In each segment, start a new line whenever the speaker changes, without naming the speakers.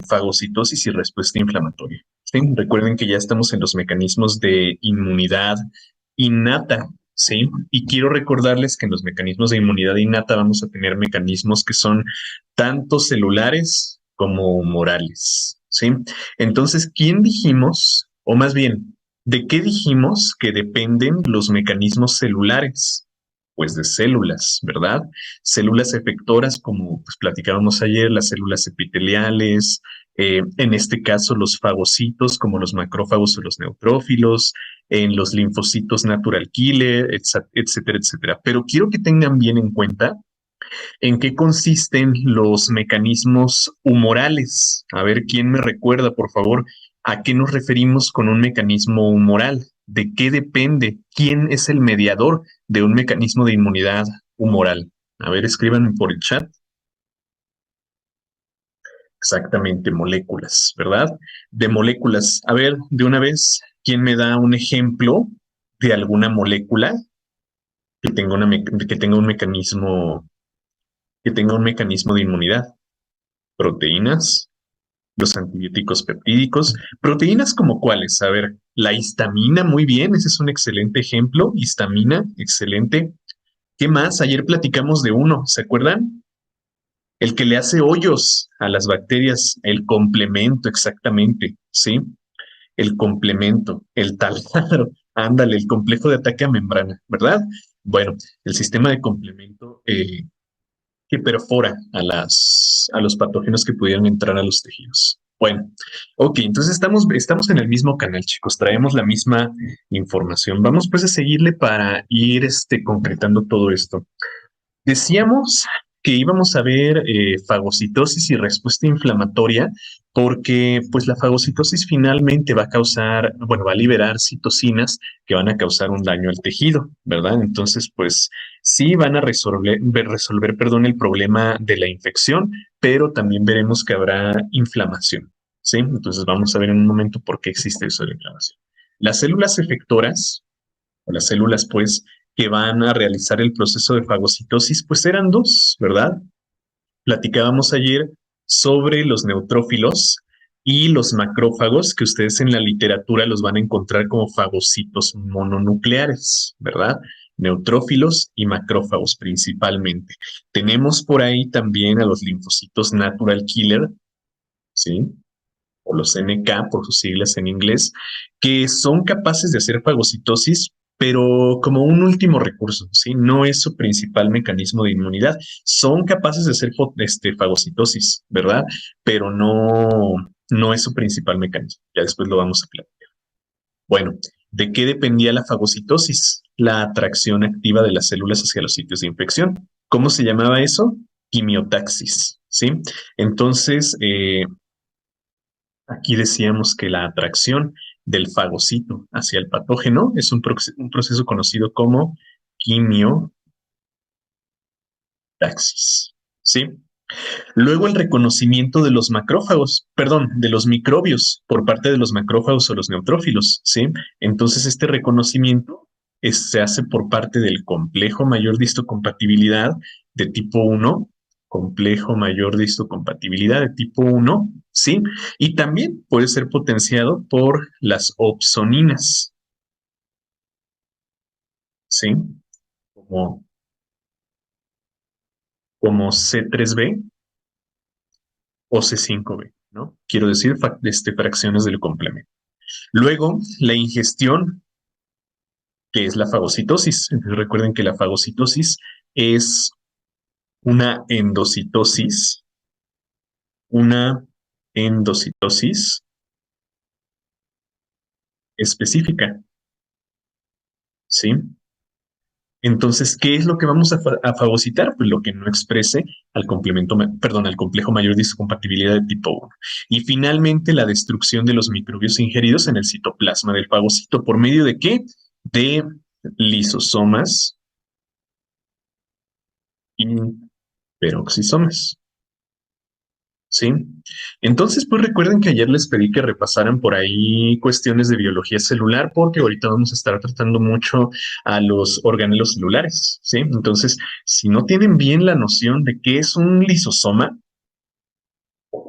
fagocitosis y respuesta inflamatoria. ¿Sí? Recuerden que ya estamos en los mecanismos de inmunidad innata, ¿sí? Y quiero recordarles que en los mecanismos de inmunidad innata vamos a tener mecanismos que son tanto celulares como humorales, ¿sí? Entonces, ¿quién dijimos, o más bien, de qué dijimos que dependen los mecanismos celulares? Pues de células, ¿verdad? Células efectoras, como pues, platicábamos ayer, las células epiteliales, en este caso los fagocitos, como los macrófagos o los neutrófilos, en los linfocitos natural killer, etcétera, etcétera. Pero quiero que tengan bien en cuenta en qué consisten los mecanismos humorales. A ver, ¿quién me recuerda, por favor, a qué nos referimos con un mecanismo humoral? ¿De qué depende? ¿Quién es el mediador de un mecanismo de inmunidad humoral? A ver, escriban por el chat. Exactamente, moléculas, ¿verdad? De moléculas. A ver, de una vez, ¿quién me da un ejemplo de alguna molécula que tenga un mecanismo de inmunidad? Proteínas, los antibióticos peptídicos, proteínas como cuáles, a ver, la histamina, muy bien, ese es un excelente ejemplo, histamina, excelente. ¿Qué más? Ayer platicamos de uno, ¿se acuerdan? El que le hace hoyos a las bacterias, el complemento, exactamente, ¿sí? El complemento, el taladro, ándale, el complejo de ataque a membrana, ¿verdad? Bueno, el sistema de complemento que perfora a los patógenos que pudieran entrar a los tejidos. Bueno, ok, entonces estamos en el mismo canal, chicos, traemos la misma información. Vamos pues a seguirle para ir concretando todo esto. Decíamos que íbamos a ver fagocitosis y respuesta inflamatoria porque pues la fagocitosis finalmente va a causar, bueno, va a liberar citocinas que van a causar un daño al tejido, ¿verdad? Entonces pues sí van a perdón, el problema de la infección, pero también veremos que habrá inflamación, ¿sí? Entonces vamos a ver en un momento por qué existe eso de la inflamación. Las células efectoras o las células, pues, que van a realizar el proceso de fagocitosis, pues eran dos, ¿verdad? Platicábamos ayer sobre los neutrófilos y los macrófagos, que ustedes en la literatura los van a encontrar como fagocitos mononucleares, ¿verdad? Neutrófilos y macrófagos principalmente. Tenemos por ahí también a los linfocitos natural killer, ¿sí? O los NK por sus siglas en inglés, que son capaces de hacer fagocitosis, pero como un último recurso, ¿sí? No es su principal mecanismo de inmunidad. Son capaces de hacer fagocitosis, ¿verdad? Pero no es su principal mecanismo. Ya después lo vamos a platicar. Bueno, ¿de qué dependía la fagocitosis? La atracción activa de las células hacia los sitios de infección. ¿Cómo se llamaba eso? Quimiotaxis, ¿sí? Entonces, aquí decíamos que la atracción del fagocito hacia el patógeno es un proceso conocido como quimiotaxis, ¿sí? Luego el reconocimiento de los macrófagos, perdón, de los microbios por parte de los macrófagos o los neutrófilos, ¿sí? Entonces este reconocimiento se hace por parte del complejo mayor de histocompatibilidad de tipo 1, complejo mayor de histocompatibilidad de tipo 1, ¿sí? Y también puede ser potenciado por las opsoninas, ¿sí? Como, como C3b o C5b, ¿no? Quiero decir, fracciones del complemento. Luego, la ingestión, que es la fagocitosis. Entonces, recuerden que la fagocitosis es una endocitosis, una endocitosis específica, ¿sí? Entonces, ¿qué es lo que vamos a fagocitar? Pues lo que no exprese al al complejo mayor de histocompatibilidad de tipo 1. Y finalmente, la destrucción de los microbios ingeridos en el citoplasma del fagocito. ¿Por medio de qué? De lisosomas y peroxisomas. ¿Sí? Entonces, pues recuerden que ayer les pedí que repasaran por ahí cuestiones de biología celular, porque ahorita vamos a estar tratando mucho a los organelos celulares, ¿sí? Entonces, si no tienen bien la noción de qué es un lisosoma,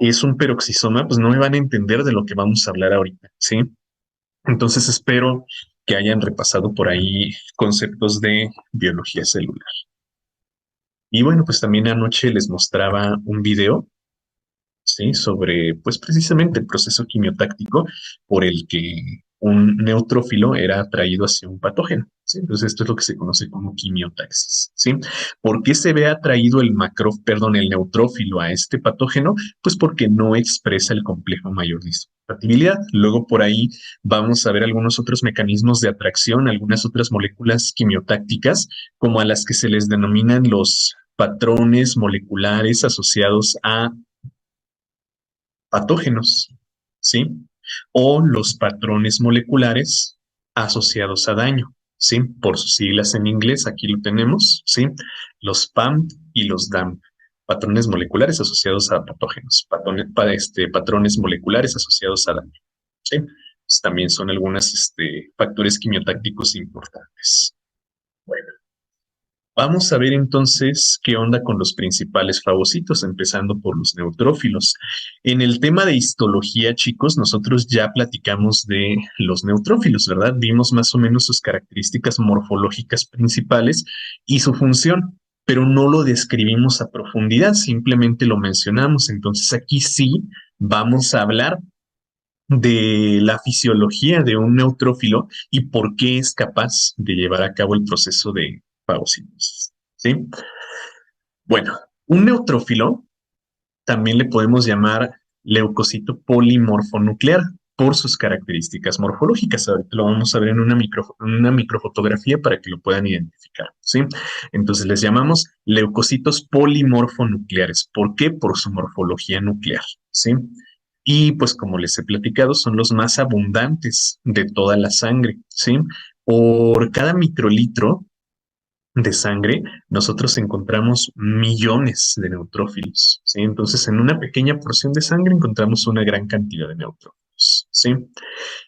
es un peroxisoma, pues no me van a entender de lo que vamos a hablar ahorita, ¿sí? Entonces espero que hayan repasado por ahí conceptos de biología celular. Y bueno, pues también anoche les mostraba un video, ¿sí? Sobre, pues precisamente el proceso quimiotáctico por el que un neutrófilo era atraído hacia un patógeno, ¿sí? Entonces esto es lo que se conoce como quimiotaxis, ¿sí? ¿Por qué se ve atraído el neutrófilo a este patógeno? Pues porque no expresa el complejo mayor de histocompatibilidad. Luego por ahí vamos a ver algunos otros mecanismos de atracción, algunas otras moléculas quimiotácticas, como a las que se les denominan los patrones moleculares asociados a patógenos, ¿sí? O los patrones moleculares asociados a daño, ¿sí? Por sus siglas en inglés, aquí lo tenemos, ¿sí? Los PAMP y los DAMP, patrones moleculares asociados a patógenos, patrones moleculares asociados a daño, ¿sí? Pues también son algunos factores quimiotácticos importantes. Bueno. Vamos a ver entonces qué onda con los principales fagocitos, empezando por los neutrófilos. En el tema de histología, chicos, nosotros ya platicamos de los neutrófilos, ¿verdad? Vimos más o menos sus características morfológicas principales y su función, pero no lo describimos a profundidad, simplemente lo mencionamos. Entonces aquí sí vamos a hablar de la fisiología de un neutrófilo y por qué es capaz de llevar a cabo el proceso de fagocitosis. ¿Sí? Bueno, un neutrófilo también le podemos llamar leucocito polimorfonuclear por sus características morfológicas. Ahorita lo vamos a ver en una microfotografía para que lo puedan identificar, ¿sí? Entonces les llamamos leucocitos polimorfonucleares. ¿Por qué? Por su morfología nuclear, ¿sí? Y pues como les he platicado, son los más abundantes de toda la sangre, ¿sí? Por cada microlitro de sangre, nosotros encontramos millones de neutrófilos, ¿sí? Entonces, en una pequeña porción de sangre encontramos una gran cantidad de neutrófilos, ¿sí?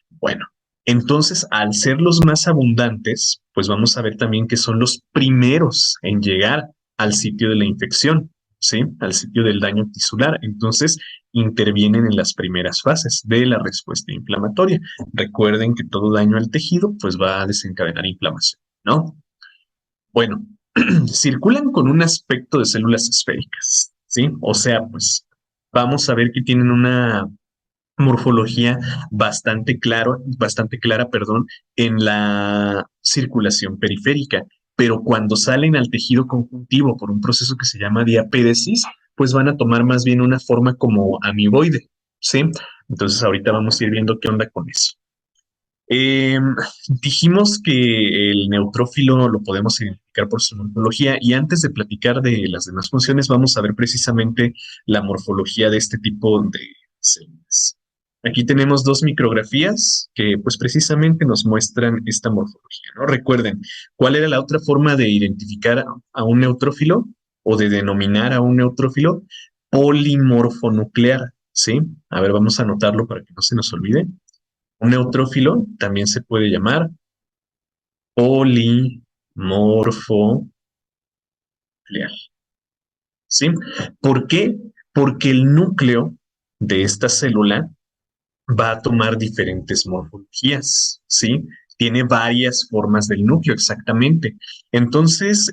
Bueno, entonces, al ser los más abundantes, pues vamos a ver también que son los primeros en llegar al sitio de la infección, ¿sí? Al sitio del daño tisular. Entonces, intervienen en las primeras fases de la respuesta inflamatoria. Recuerden que todo daño al tejido, pues va a desencadenar inflamación, ¿no? Bueno, circulan con un aspecto de células esféricas, ¿sí? O sea, pues vamos a ver que tienen una morfología bastante clara, perdón, en la circulación periférica, pero cuando salen al tejido conjuntivo por un proceso que se llama diapédesis, pues van a tomar más bien una forma como amiboide, ¿sí? Entonces ahorita vamos a ir viendo qué onda con eso. Eh, Dijimos que el neutrófilo lo podemos identificar por su morfología y antes de platicar de las demás funciones vamos a ver precisamente la morfología de este tipo de células. Aquí tenemos dos micrografías que pues precisamente nos muestran esta morfología, ¿no? Recuerden, ¿cuál era la otra forma de identificar a un neutrófilo o de denominar a un neutrófilo? Polimorfonuclear, ¿sí? A ver, vamos a anotarlo para que no se nos olvide. Un neutrófilo también se puede llamar polimorfonuclear, ¿sí? ¿Por qué? Porque el núcleo de esta célula va a tomar diferentes morfologías, ¿sí? Tiene varias formas del núcleo, exactamente. Entonces,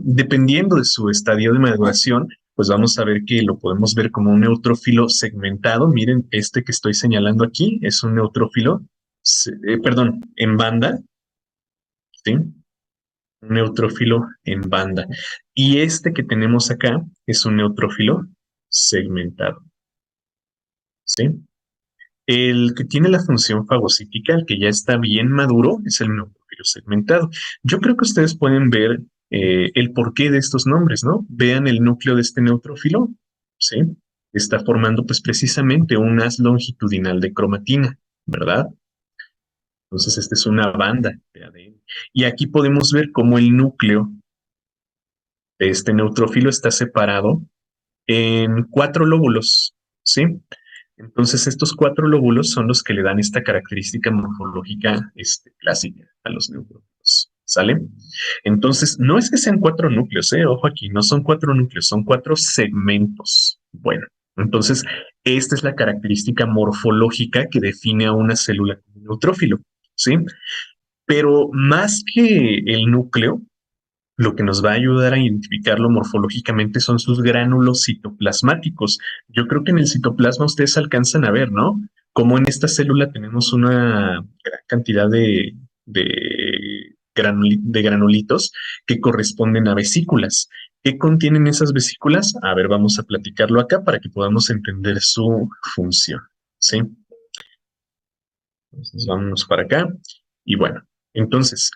dependiendo de su estadio de maduración, pues vamos a ver que lo podemos ver como un neutrófilo segmentado. Miren, este que estoy señalando aquí es un neutrófilo, perdón, en banda, ¿sí? Un neutrófilo en banda. Y este que tenemos acá es un neutrófilo segmentado, ¿sí? El que tiene la función fagocítica, el que ya está bien maduro, es el neutrófilo segmentado. Yo creo que ustedes pueden ver el porqué de estos nombres, ¿no? Vean el núcleo de este neutrófilo, ¿sí? Está formando pues precisamente un haz longitudinal de cromatina, ¿verdad? Entonces, esta es una banda de ADN. Y aquí podemos ver cómo el núcleo de este neutrófilo está separado en cuatro lóbulos, ¿sí? Entonces, estos cuatro lóbulos son los que le dan esta característica morfológica clásica a los neutrófilos, ¿sale? Entonces, no es que sean cuatro núcleos, Ojo aquí, no son cuatro núcleos, son cuatro segmentos. Bueno, Entonces, esta es la característica morfológica que define a una célula como neutrófilo, ¿sí? Pero más que el núcleo, lo que nos va a ayudar a identificarlo morfológicamente son sus gránulos citoplasmáticos. Yo creo que en el citoplasma ustedes alcanzan a ver, ¿no? Como en esta célula tenemos una gran cantidad de granulitos que corresponden a vesículas. ¿Qué contienen esas vesículas? A ver, vamos a platicarlo acá para que podamos entender su función, ¿sí? Entonces, vámonos para acá. Y bueno, entonces,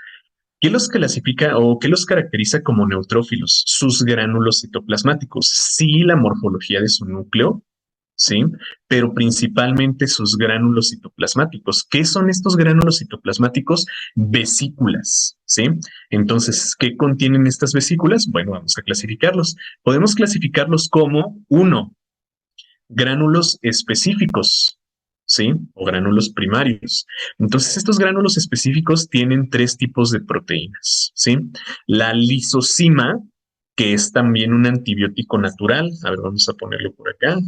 ¿qué los clasifica o qué los caracteriza como neutrófilos? Sus gránulos citoplasmáticos. Sí, la morfología de su núcleo, ¿sí? Pero principalmente sus gránulos citoplasmáticos. ¿Qué son estos gránulos citoplasmáticos? Vesículas, ¿sí? Entonces, ¿qué contienen estas vesículas? Bueno, vamos a clasificarlos. Podemos clasificarlos como uno, gránulos específicos, ¿sí? O gránulos primarios. Entonces, estos gránulos específicos tienen tres tipos de proteínas, ¿sí? La lisocima, que es también un antibiótico natural. A ver, vamos a ponerlo por acá.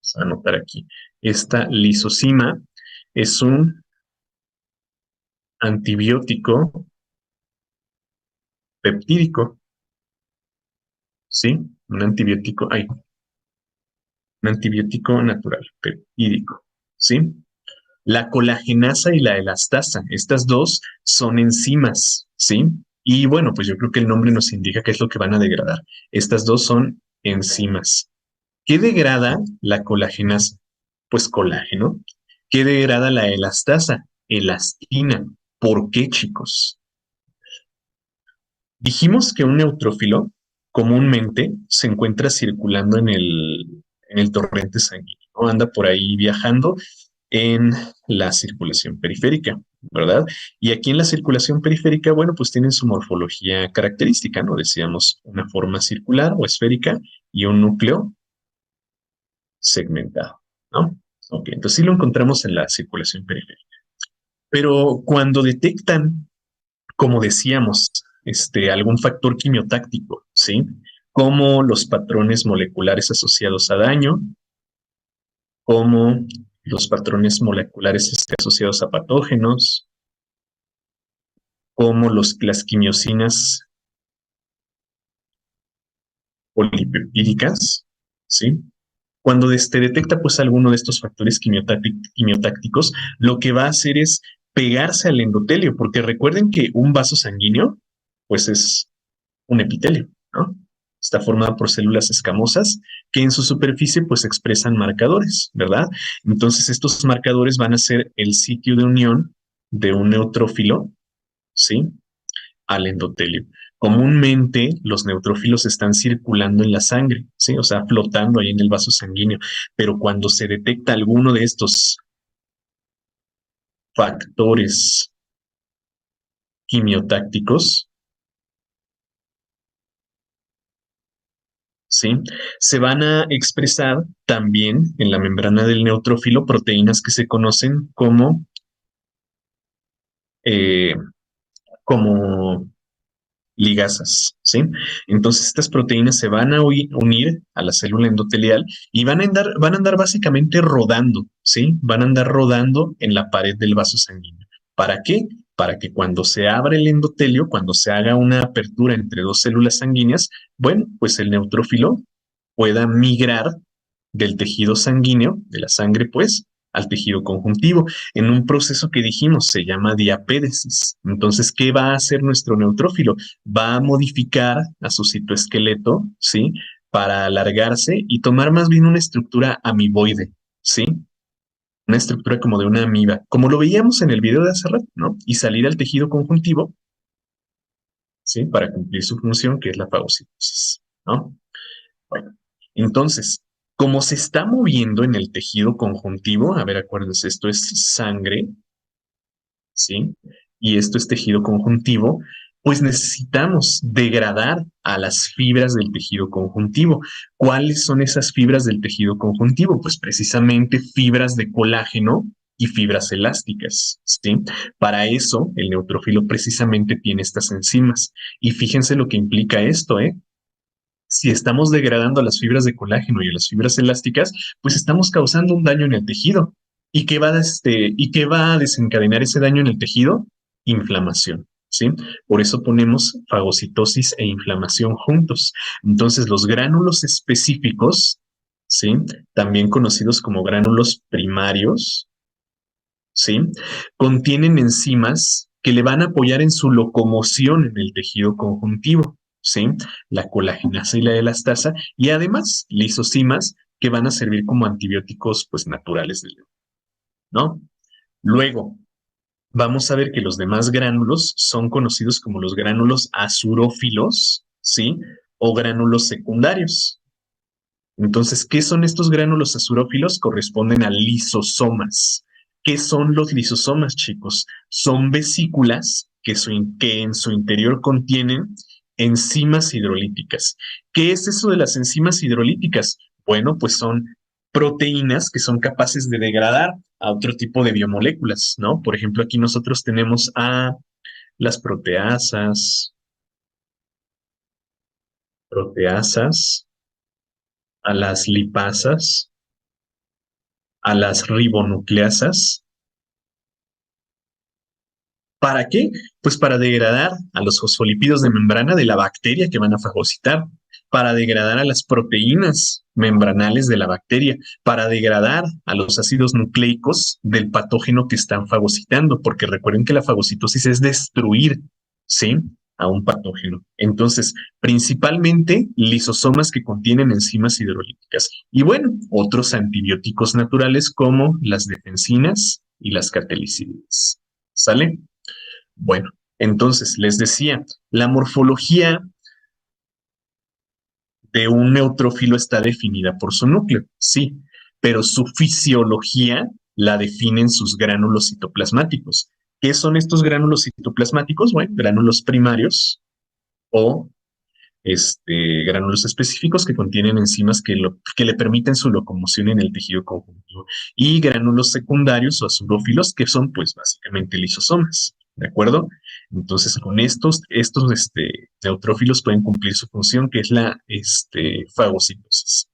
Vamos a anotar aquí. Esta lisocima es un antibiótico peptídico, ¿sí? Un antibiótico natural, peptídico, ¿sí? La colagenasa y la elastasa, estas dos son enzimas, ¿sí? Y bueno, pues yo creo que el nombre nos indica qué es lo que van a degradar. Estas dos son enzimas. ¿Qué degrada la colagenasa? Pues colágeno. ¿Qué degrada la elastasa? Elastina. ¿Por qué, chicos? Dijimos que un neutrófilo comúnmente se encuentra circulando en el torrente sanguíneo, ¿no? Anda por ahí viajando en la circulación periférica, ¿verdad? Y aquí en la circulación periférica, bueno, pues tienen su morfología característica, ¿no? Decíamos una forma circular o esférica y un núcleo segmentado, ¿no? Ok, entonces sí lo encontramos en la circulación periférica. Pero cuando detectan, como decíamos, algún factor quimiotáctico, ¿sí? Como los patrones moleculares asociados a daño, como los patrones moleculares asociados a patógenos, como las quimiosinas polipeptídicas, ¿sí? Cuando detecta pues alguno de estos factores quimiotácticos, lo que va a hacer es pegarse al endotelio, porque recuerden que un vaso sanguíneo pues es un epitelio, ¿no? Está formado por células escamosas que en su superficie pues expresan marcadores, ¿verdad? Entonces estos marcadores van a ser el sitio de unión de un neutrófilo, ¿sí? Al endotelio. Comúnmente los neutrófilos están circulando en la sangre, ¿sí? O sea, flotando ahí en el vaso sanguíneo, pero cuando se detecta alguno de estos factores quimiotácticos, ¿sí? Se van a expresar también en la membrana del neutrófilo proteínas que se conocen eh, como ligasas, ¿sí? Entonces estas proteínas se van a unir a la célula endotelial y van a andar básicamente rodando, ¿sí? Van a andar rodando en la pared del vaso sanguíneo. ¿Para qué? Para que cuando se abra el endotelio, cuando se haga una apertura entre dos células sanguíneas, bueno, pues el neutrófilo pueda migrar del tejido sanguíneo, de la sangre, pues, al tejido conjuntivo, en un proceso que dijimos se llama diapédesis. Entonces, ¿qué va a hacer nuestro neutrófilo? Va a modificar a su citoesqueleto, ¿sí? Para alargarse y tomar más bien una estructura amiboide, ¿sí? Una estructura como de una amiba, como lo veíamos en el video de hace rato, ¿no? Y salir al tejido conjuntivo, ¿sí? Para cumplir su función, que es la fagocitosis, ¿no? Bueno, entonces, como se está moviendo en el tejido conjuntivo, a ver, acuérdense, esto es sangre, ¿sí? Y esto es tejido conjuntivo, pues necesitamos degradar a las fibras del tejido conjuntivo. ¿Cuáles son esas fibras del tejido conjuntivo? Pues precisamente fibras de colágeno y fibras elásticas, ¿sí? Para eso, el neutrófilo precisamente tiene estas enzimas. Y fíjense lo que implica esto, ¿eh? Si estamos degradando las fibras de colágeno y las fibras elásticas, pues estamos causando un daño en el tejido. ¿Y qué va a desencadenar ese daño en el tejido? Inflamación, ¿sí? Por eso ponemos fagocitosis e inflamación juntos. Entonces, los gránulos específicos, ¿sí? También conocidos como gránulos primarios, ¿sí? Contienen enzimas que le van a apoyar en su locomoción en el tejido conjuntivo, ¿sí? La colagenasa y la elastasa, y además lisosimas que van a servir como antibióticos, pues, naturales del, ¿no? Luego, vamos a ver que los demás gránulos son conocidos como los gránulos azurófilos, ¿sí? O gránulos secundarios. Entonces, ¿qué son estos gránulos azurófilos? Corresponden a lisosomas. ¿Qué son los lisosomas, chicos? Son vesículas que en su interior contienen enzimas hidrolíticas. ¿Qué es eso de las enzimas hidrolíticas? Bueno, pues son proteínas que son capaces de degradar a otro tipo de biomoléculas, ¿no? Por ejemplo, aquí nosotros tenemos a las proteasas, a las lipasas, a las ribonucleasas. ¿Para qué? Pues para degradar a los fosfolípidos de membrana de la bacteria que van a fagocitar, para degradar a las proteínas membranales de la bacteria, para degradar a los ácidos nucleicos del patógeno que están fagocitando, porque recuerden que la fagocitosis es destruir, ¿sí? A un patógeno. Entonces, principalmente lisosomas que contienen enzimas hidrolíticas. Y bueno, otros antibióticos naturales como las defensinas y las catalicidas. ¿Sale? Bueno, entonces les decía, la morfología de un neutrófilo está definida por su núcleo, sí, pero su fisiología la definen sus gránulos citoplasmáticos. ¿Qué son estos gránulos citoplasmáticos? Bueno, gránulos primarios o gránulos específicos que contienen enzimas que le permiten su locomoción en el tejido conjuntivo y gránulos secundarios o azurófilos que son pues básicamente lisosomas, ¿de acuerdo? Entonces con estos neutrófilos pueden cumplir su función que es la fagocitosis.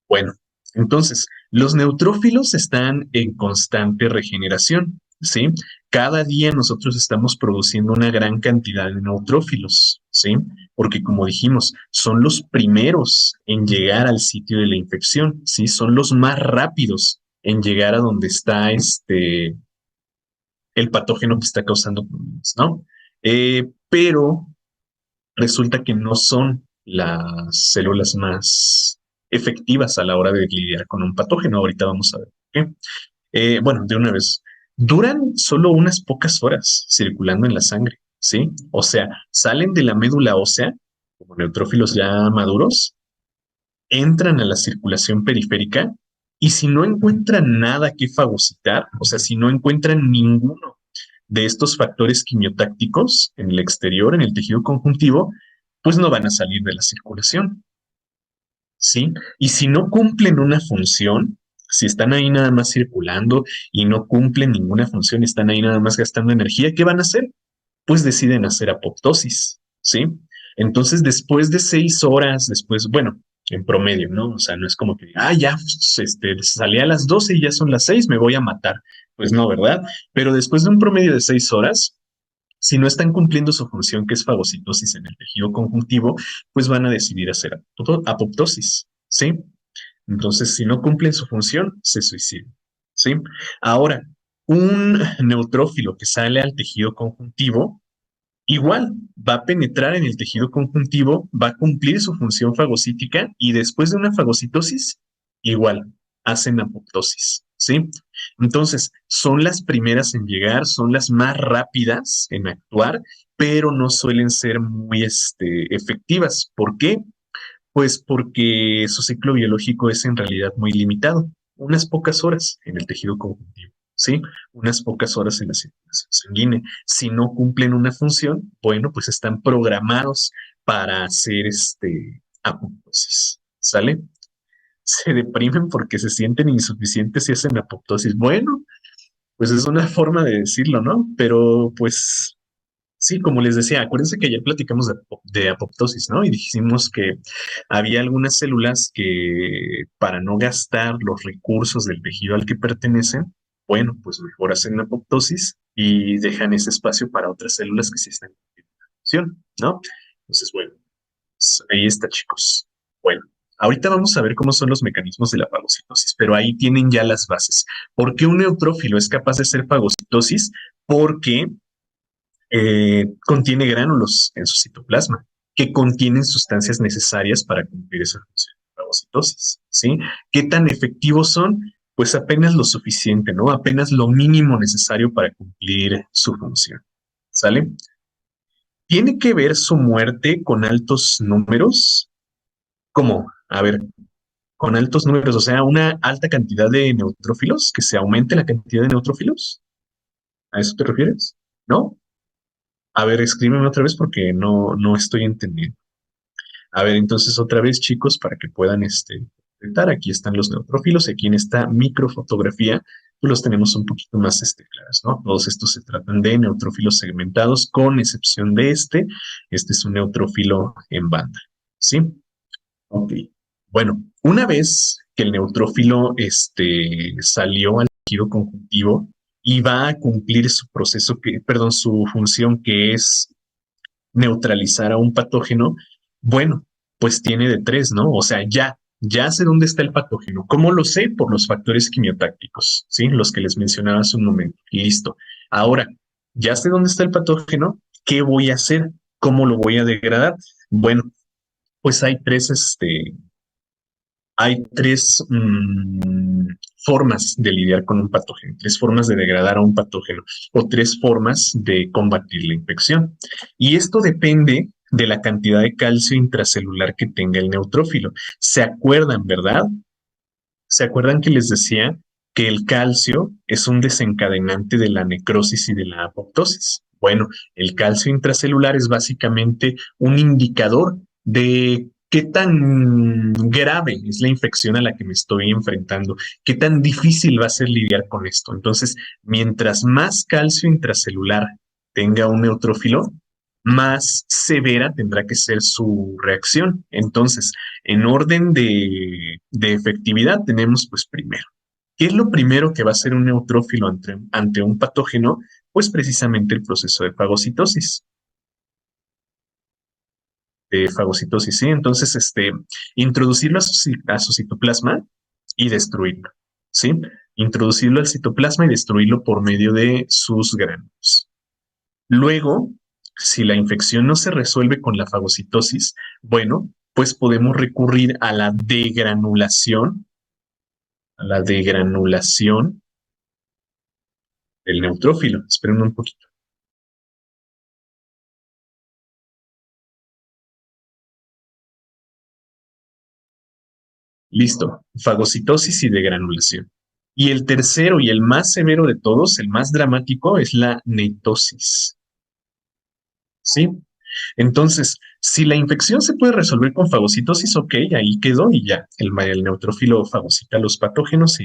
Bueno, entonces, los neutrófilos están en constante regeneración, ¿sí? Cada día nosotros estamos produciendo una gran cantidad de neutrófilos, ¿sí? Porque como dijimos, son los primeros en llegar al sitio de la infección, ¿sí? Son los más rápidos en llegar a donde está el patógeno que está causando problemas, ¿no? Pero resulta que no son las células más efectivas a la hora de lidiar con un patógeno. Ahorita vamos a ver qué. Bueno, de una vez, duran solo unas pocas horas circulando en la sangre, ¿sí? O sea, salen de la médula ósea como neutrófilos ya maduros, entran a la circulación periférica y si no encuentran nada que fagocitar, o sea, si no encuentran ninguno de estos factores quimiotácticos en el exterior, en el tejido conjuntivo, pues no van a salir de la circulación, ¿sí? Y si no cumplen una función, si están ahí nada más circulando y no cumplen ninguna función, están ahí nada más gastando energía, ¿qué van a hacer? Pues deciden hacer apoptosis, ¿sí? Entonces, después de 6 horas, bueno, en promedio, ¿no? O sea, no es como que, ya, pues, salí a las 12 y ya son las 6, me voy a matar. Pues no, ¿verdad? Pero después de un promedio de 6 horas, si no están cumpliendo su función, que es fagocitosis en el tejido conjuntivo, pues van a decidir hacer apoptosis, ¿sí? Entonces, si no cumplen su función, se suicidan, ¿sí? Ahora, un neutrófilo que sale al tejido conjuntivo, igual va a penetrar en el tejido conjuntivo, va a cumplir su función fagocítica y después de una fagocitosis, igual hacen apoptosis, ¿sí? Entonces, son las primeras en llegar, son las más rápidas en actuar, pero no suelen ser muy efectivas. ¿Por qué? Pues porque su ciclo biológico es en realidad muy limitado, unas pocas horas en el tejido conjuntivo, ¿sí? Unas pocas horas en la circulación sanguínea. Si no cumplen una función, bueno, pues están programados para hacer apoptosis, ¿sale? Se deprimen porque se sienten insuficientes y hacen apoptosis. Bueno, pues es una forma de decirlo, ¿no? Pero pues Sí, como les decía, acuérdense que ayer platicamos de apoptosis, ¿no? Y dijimos que había algunas células que para no gastar los recursos del tejido al que pertenecen, bueno, pues mejor hacen apoptosis y dejan ese espacio para otras células que sí están en función, ¿no? Entonces, bueno, pues ahí está, chicos. Bueno, ahorita vamos a ver cómo son los mecanismos de la fagocitosis, pero ahí tienen ya las bases. ¿Por qué un neutrófilo es capaz de hacer fagocitosis? Porque contiene gránulos en su citoplasma que contienen sustancias necesarias para cumplir esa función de fagocitosis, ¿sí? ¿Qué tan efectivos son? Pues apenas lo suficiente, ¿no? Apenas lo mínimo necesario para cumplir su función, ¿sale? ¿Tiene que ver su muerte con altos números? ¿Cómo? A ver, con altos números, o sea, una alta cantidad de neutrófilos, que se aumente la cantidad de neutrófilos. ¿A eso te refieres? ¿No? A ver, escríbeme otra vez porque no estoy entendiendo. A ver, entonces otra vez, chicos, para que puedan intentar, aquí están los neutrófilos, aquí en esta microfotografía, pues los tenemos un poquito más claros, ¿no? Todos estos se tratan de neutrófilos segmentados, con excepción de este. Este es un neutrófilo en banda, ¿sí? Ok. Bueno, una vez que el neutrófilo salió al tejido conjuntivo y va a cumplir su proceso, perdón, su función, que es neutralizar a un patógeno, bueno, pues tiene de tres, ¿no? O sea, ya sé dónde está el patógeno. ¿Cómo lo sé? Por los factores quimiotácticos, ¿sí? Los que les mencionaba hace un momento. Listo. Ahora, ya sé dónde está el patógeno. ¿Qué voy a hacer? ¿Cómo lo voy a degradar? Bueno, pues hay tres formas de lidiar con un patógeno, tres formas de degradar a un patógeno o tres formas de combatir la infección. Y esto depende de la cantidad de calcio intracelular que tenga el neutrófilo. ¿Se acuerdan, verdad? ¿Se acuerdan que les decía que el calcio es un desencadenante de la necrosis y de la apoptosis? Bueno, el calcio intracelular es básicamente un indicador de qué tan grave es la infección a la que me estoy enfrentando, qué tan difícil va a ser lidiar con esto. Entonces, mientras más calcio intracelular tenga un neutrófilo, más severa tendrá que ser su reacción. Entonces, en orden de efectividad, tenemos pues primero, ¿qué es lo primero que va a hacer un neutrófilo ante un patógeno? Pues precisamente el proceso de fagocitosis. De fagocitosis, ¿sí? Entonces, introducirlo a su citoplasma y destruirlo, ¿sí? Introducirlo al citoplasma y destruirlo por medio de sus gránulos. Luego, si la infección no se resuelve con la fagocitosis, bueno, pues podemos recurrir a la degranulación del neutrófilo. Esperen un poquito. Listo, fagocitosis y degranulación. Y el tercero y el más severo de todos, el más dramático, es la netosis. ¿Sí? Entonces, si la infección se puede resolver con fagocitosis, ok, ahí quedó y ya. El neutrófilo fagocita los patógenos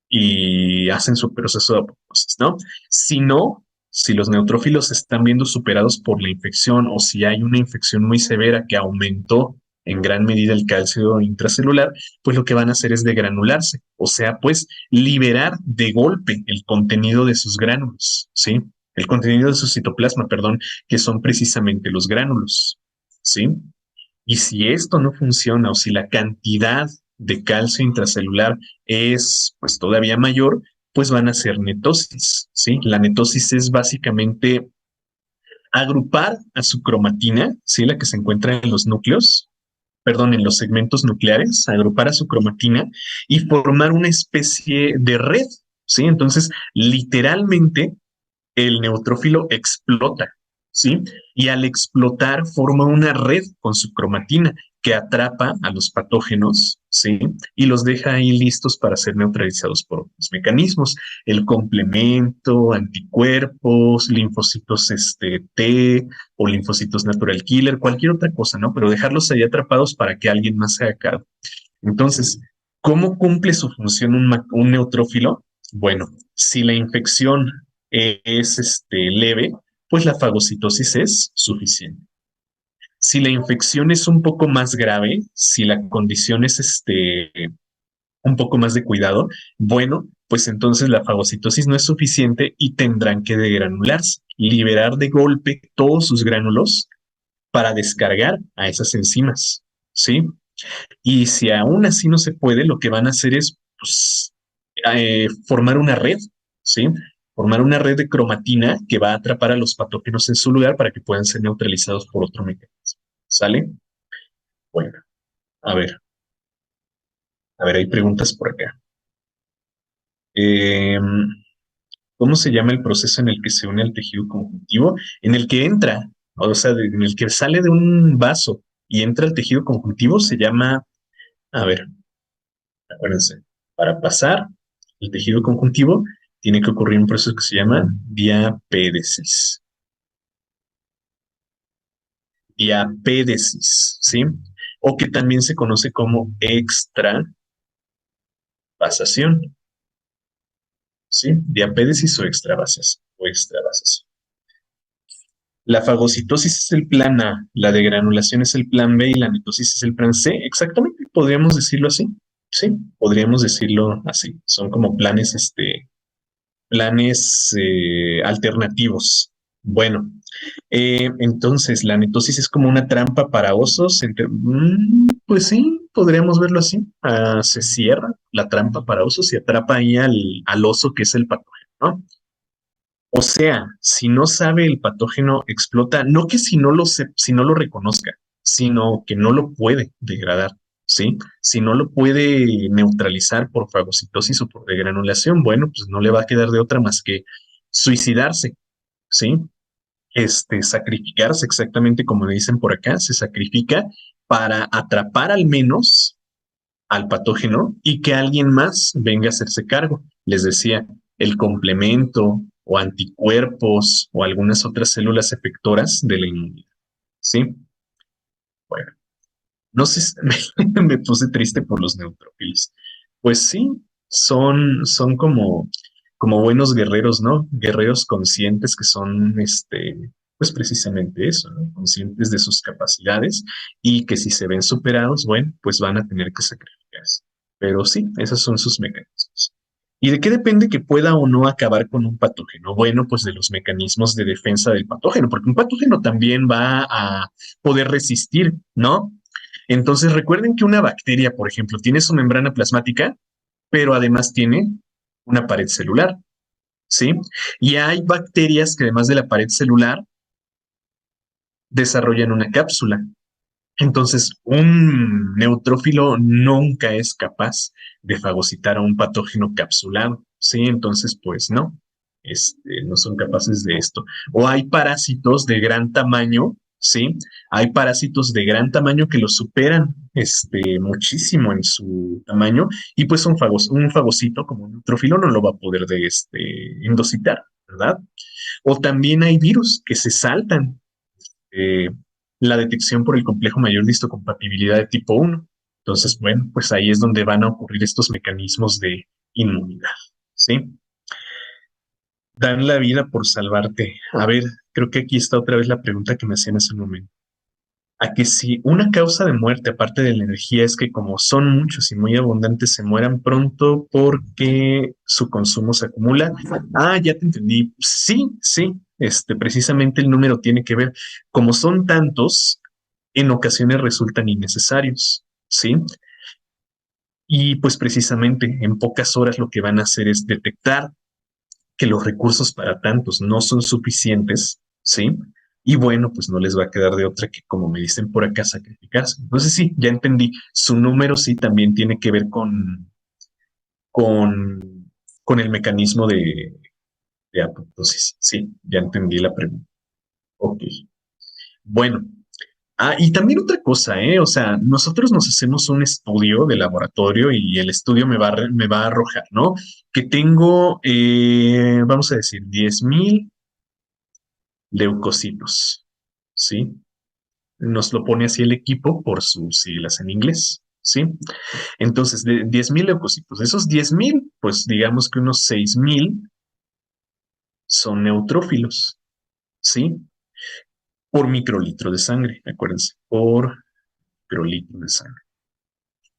y hacen su proceso de apoptosis, ¿no? Si no, si los neutrófilos se están viendo superados por la infección o si hay una infección muy severa que aumentó en gran medida el calcio intracelular, pues lo que van a hacer es degranularse, o sea, pues liberar de golpe el contenido de sus gránulos, ¿sí? El contenido de su citoplasma, perdón, que son precisamente los gránulos, ¿sí? Y si esto no funciona o si la cantidad de calcio intracelular es pues todavía mayor, pues van a ser netosis, ¿sí? La netosis es básicamente agrupar a su cromatina, ¿sí? La que se encuentra en los núcleos, perdón, en los segmentos nucleares, agrupar a su cromatina y formar una especie de red, ¿sí? Entonces, literalmente el neutrófilo explota, ¿sí? Y al explotar forma una red con su cromatina que atrapa a los patógenos, ¿sí? Y los deja ahí listos para ser neutralizados por los mecanismos, el complemento, anticuerpos, linfocitos T o linfocitos natural killer, cualquier otra cosa, ¿no? Pero dejarlos ahí atrapados para que alguien más se haga cargo. Entonces, ¿cómo cumple su función un neutrófilo? Bueno, si la infección es leve, pues la fagocitosis es suficiente. Si la infección es un poco más grave, si la condición es un poco más de cuidado, bueno, pues entonces la fagocitosis no es suficiente y tendrán que degranularse, liberar de golpe todos sus gránulos para descargar a esas enzimas, ¿sí? Y si aún así no se puede, lo que van a hacer es pues, formar una red, ¿sí? Formar una red de cromatina que va a atrapar a los patógenos en su lugar para que puedan ser neutralizados por otro mecanismo. ¿Sale? Bueno, a ver, a ver, hay preguntas por acá. Eh, ¿Cómo se llama el proceso en el que se une el tejido conjuntivo? En el que entra, o sea, en el que sale de un vaso y entra el tejido conjuntivo se llama, a ver, acuérdense, para pasar el tejido conjuntivo tiene que ocurrir un proceso que se llama diapédesis. Diapédesis, ¿sí? O que también se conoce como extravasación, ¿sí? Diapédesis o extravasación. La fagocitosis es el plan A, la degranulación es el plan B y la mitosis es el plan C. Exactamente, podríamos decirlo así. Sí, podríamos decirlo así. Son como planes, planes alternativos. Bueno, entonces la mitosis es como una trampa para osos. Pues sí, podríamos verlo así. Ah, se cierra la trampa para osos y atrapa ahí al oso que es el patógeno, ¿no? O sea, si no sabe el patógeno, explota, no que si no lo reconozca, sino que no lo puede degradar, ¿sí? Si no lo puede neutralizar por fagocitosis o por degranulación, bueno, pues no le va a quedar de otra más que suicidarse, ¿sí? Sacrificarse, exactamente como le dicen por acá, se sacrifica para atrapar al menos al patógeno y que alguien más venga a hacerse cargo. Les decía, el complemento o anticuerpos o algunas otras células efectoras de la inmunidad. ¿Sí? Bueno, no sé, me puse triste por los neutrófilos. Pues sí, son como buenos guerreros, ¿no? Guerreros conscientes que son, pues precisamente eso, ¿no? Conscientes de sus capacidades y que si se ven superados, bueno, pues van a tener que sacrificarse. Pero sí, esos son sus mecanismos. ¿Y de qué depende que pueda o no acabar con un patógeno? Bueno, pues de los mecanismos de defensa del patógeno, porque un patógeno también va a poder resistir, ¿no? Entonces recuerden que una bacteria, por ejemplo, tiene su membrana plasmática, pero además tiene una pared celular, ¿sí? Y hay bacterias que además de la pared celular desarrollan una cápsula. Entonces, un neutrófilo nunca es capaz de fagocitar a un patógeno capsulado, ¿sí? Entonces, pues no, no son capaces de esto. O hay parásitos de gran tamaño, ¿sí? Hay parásitos de gran tamaño que los superan, muchísimo en su tamaño y pues un fagocito como un neutrófilo no lo va a poder endocitar, ¿verdad? O también hay virus que se saltan eh, la detección por el complejo mayor de histocompatibilidad de tipo 1. Entonces, bueno, pues ahí es donde van a ocurrir estos mecanismos de inmunidad, ¿sí? Dan la vida por salvarte. A ver, creo que aquí está otra vez la pregunta que me hacían hace un momento. A que si una causa de muerte, aparte de la energía, es que como son muchos y muy abundantes, se mueran pronto porque su consumo se acumula. Ah, ya te entendí. Sí, sí, precisamente el número tiene que ver. Como son tantos, en ocasiones resultan innecesarios, ¿sí? Y pues precisamente en pocas horas lo que van a hacer es detectar que los recursos para tantos no son suficientes, ¿sí? Y bueno, pues no les va a quedar de otra que, como me dicen por acá, sacrificarse. Entonces sí, ya entendí. Su número sí también tiene que ver con, con el mecanismo de apoptosis. Sí, ya entendí la pregunta. Ok. Bueno, y también otra cosa, ¿eh? O sea, nosotros nos hacemos un estudio de laboratorio y el estudio me va a arrojar, ¿no? Que tengo, vamos a decir, 10,000 leucocitos, ¿sí? Nos lo pone así el equipo por sus siglas en inglés, ¿sí? Entonces, de 10,000 leucocitos, de esos 10,000, pues digamos que unos 6,000 son neutrófilos, ¿sí? Por microlitro de sangre, acuérdense, por microlitro de sangre.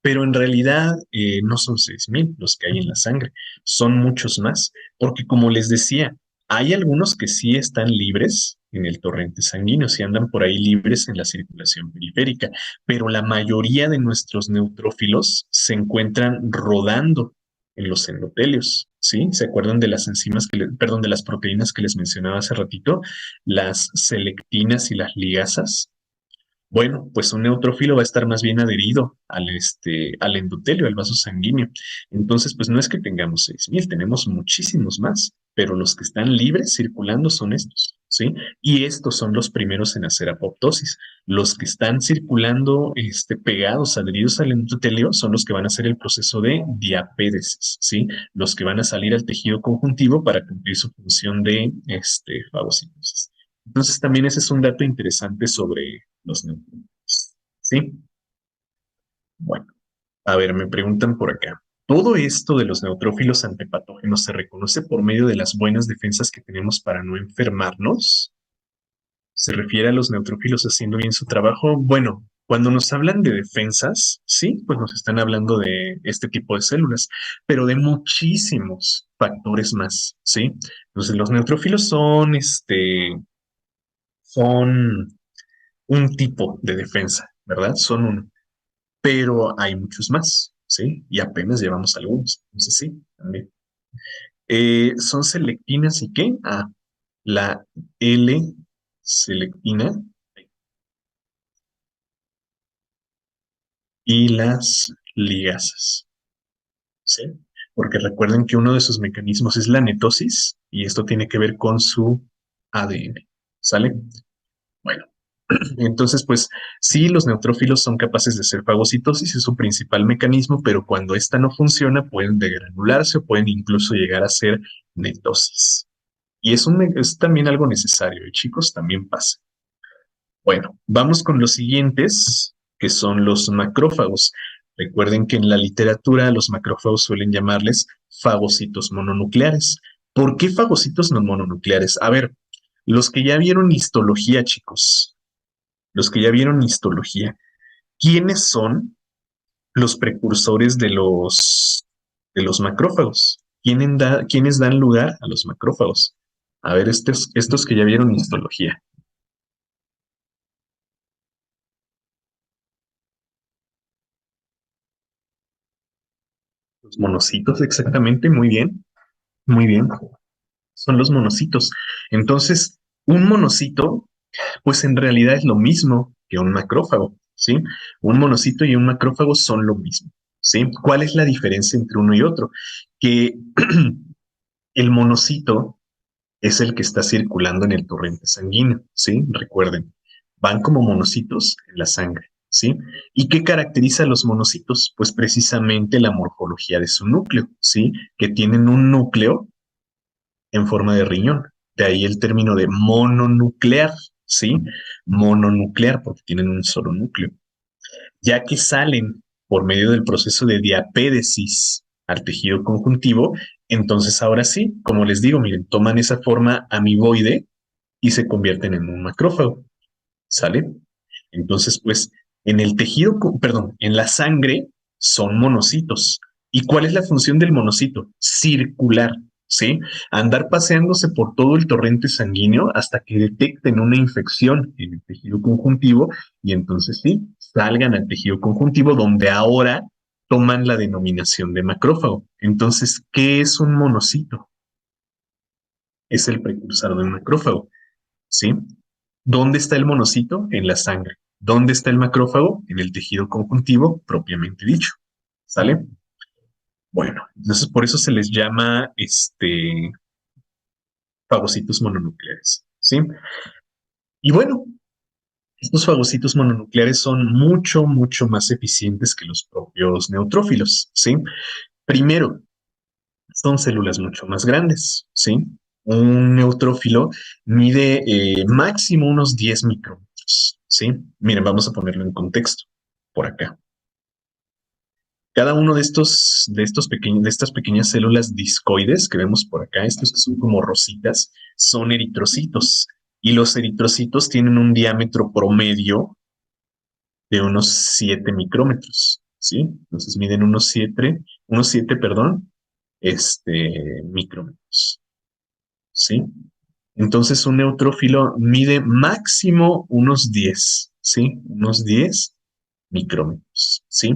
Pero en realidad no son 6.000 los que hay en la sangre, son muchos más, porque como les decía, hay algunos que sí están libres en el torrente sanguíneo, sí andan por ahí libres en la circulación periférica, pero la mayoría de nuestros neutrófilos se encuentran rodando en los endotelios, ¿sí? ¿Se acuerdan de las enzimas perdón, de las proteínas que les mencionaba hace ratito? Las selectinas y las ligasas. Bueno, pues un neutrófilo va a estar más bien adherido al endotelio, al vaso sanguíneo. Entonces, pues no es que tengamos 6.000, tenemos muchísimos más, pero los que están libres circulando son estos, ¿sí? Y estos son los primeros en hacer apoptosis. Los que están circulando, pegados, adheridos al endotelio, son los que van a hacer el proceso de diapédesis, ¿sí? Los que van a salir al tejido conjuntivo para cumplir su función de, fagocitosis. Entonces, también ese es un dato interesante sobre los neutrófilos. ¿Sí? Bueno, a ver, me preguntan por acá. ¿Todo esto de los neutrófilos antipatógenos se reconoce por medio de las buenas defensas que tenemos para no enfermarnos? ¿Se refiere a los neutrófilos haciendo bien su trabajo? Bueno, cuando nos hablan de defensas, sí, pues nos están hablando de este tipo de células, pero de muchísimos factores más, ¿sí? Entonces, los neutrófilos son un tipo de defensa, ¿verdad? Son uno, pero hay muchos más, ¿sí? Y apenas llevamos algunos, entonces sí, también. ¿Son selectinas y qué? Ah, la L-selectina y las ligasas, ¿sí? Porque recuerden que uno de sus mecanismos es la netosis y esto tiene que ver con su ADN, ¿sale? Bueno, entonces, pues sí, los neutrófilos son capaces de hacer fagocitosis, es su principal mecanismo, pero cuando esta no funciona, pueden degranularse o pueden incluso llegar a ser netosis. Y es también algo necesario, ¿eh, chicos? También pasa. Bueno, vamos con los siguientes, que son los macrófagos. Recuerden que en la literatura los macrófagos suelen llamarles fagocitos mononucleares. ¿Por qué fagocitos no mononucleares? A ver, los que ya vieron histología, chicos, los que ya vieron histología, ¿quiénes son los precursores de los macrófagos? ¿Quiénes dan lugar a los macrófagos? A ver, estos que ya vieron histología. Los monocitos, exactamente, muy bien, muy bien. Son los monocitos. Entonces, un monocito, pues en realidad es lo mismo que un macrófago, ¿sí? Un monocito y un macrófago son lo mismo, ¿sí? ¿Cuál es la diferencia entre uno y otro? Que el monocito es el que está circulando en el torrente sanguíneo, ¿sí? Recuerden, van como monocitos en la sangre, ¿sí? ¿Y qué caracteriza a los monocitos? Pues precisamente la morfología de su núcleo, ¿sí? Que tienen un núcleo en forma de riñón. De ahí el término de mononuclear, ¿sí? Mononuclear porque tienen un solo núcleo. Ya que salen por medio del proceso de diapédesis al tejido conjuntivo, entonces ahora sí, como les digo, miren, toman esa forma amiboide y se convierten en un macrófago, ¿sale? Entonces, pues, en el tejido, perdón, en la sangre son monocitos. ¿Y cuál es la función del monocito? Circular, ¿sí? Andar paseándose por todo el torrente sanguíneo hasta que detecten una infección en el tejido conjuntivo y entonces sí, salgan al tejido conjuntivo donde ahora toman la denominación de macrófago. Entonces, ¿qué es un monocito? Es el precursor del macrófago, ¿sí? ¿Dónde está el monocito? En la sangre. ¿Dónde está el macrófago? En el tejido conjuntivo propiamente dicho. ¿Sale? Bueno, entonces por eso se les llama fagocitos mononucleares. ¿Sí? Y bueno, estos fagocitos mononucleares son mucho, mucho más eficientes que los propios neutrófilos. ¿Sí? Primero, son células mucho más grandes. ¿Sí? Un neutrófilo mide máximo unos 10 micrómetros. ¿Sí? Miren, vamos a ponerlo en contexto por acá. Cada uno de estas pequeñas células discoides que vemos por acá, estos que son como rositas, son eritrocitos. y los eritrocitos tienen un diámetro promedio de unos 7 micrómetros, ¿sí? Entonces miden unos 7, perdón, micrómetros, ¿sí? Entonces un neutrófilo mide máximo unos 10, ¿sí? Unos 10 micrómetros, ¿sí?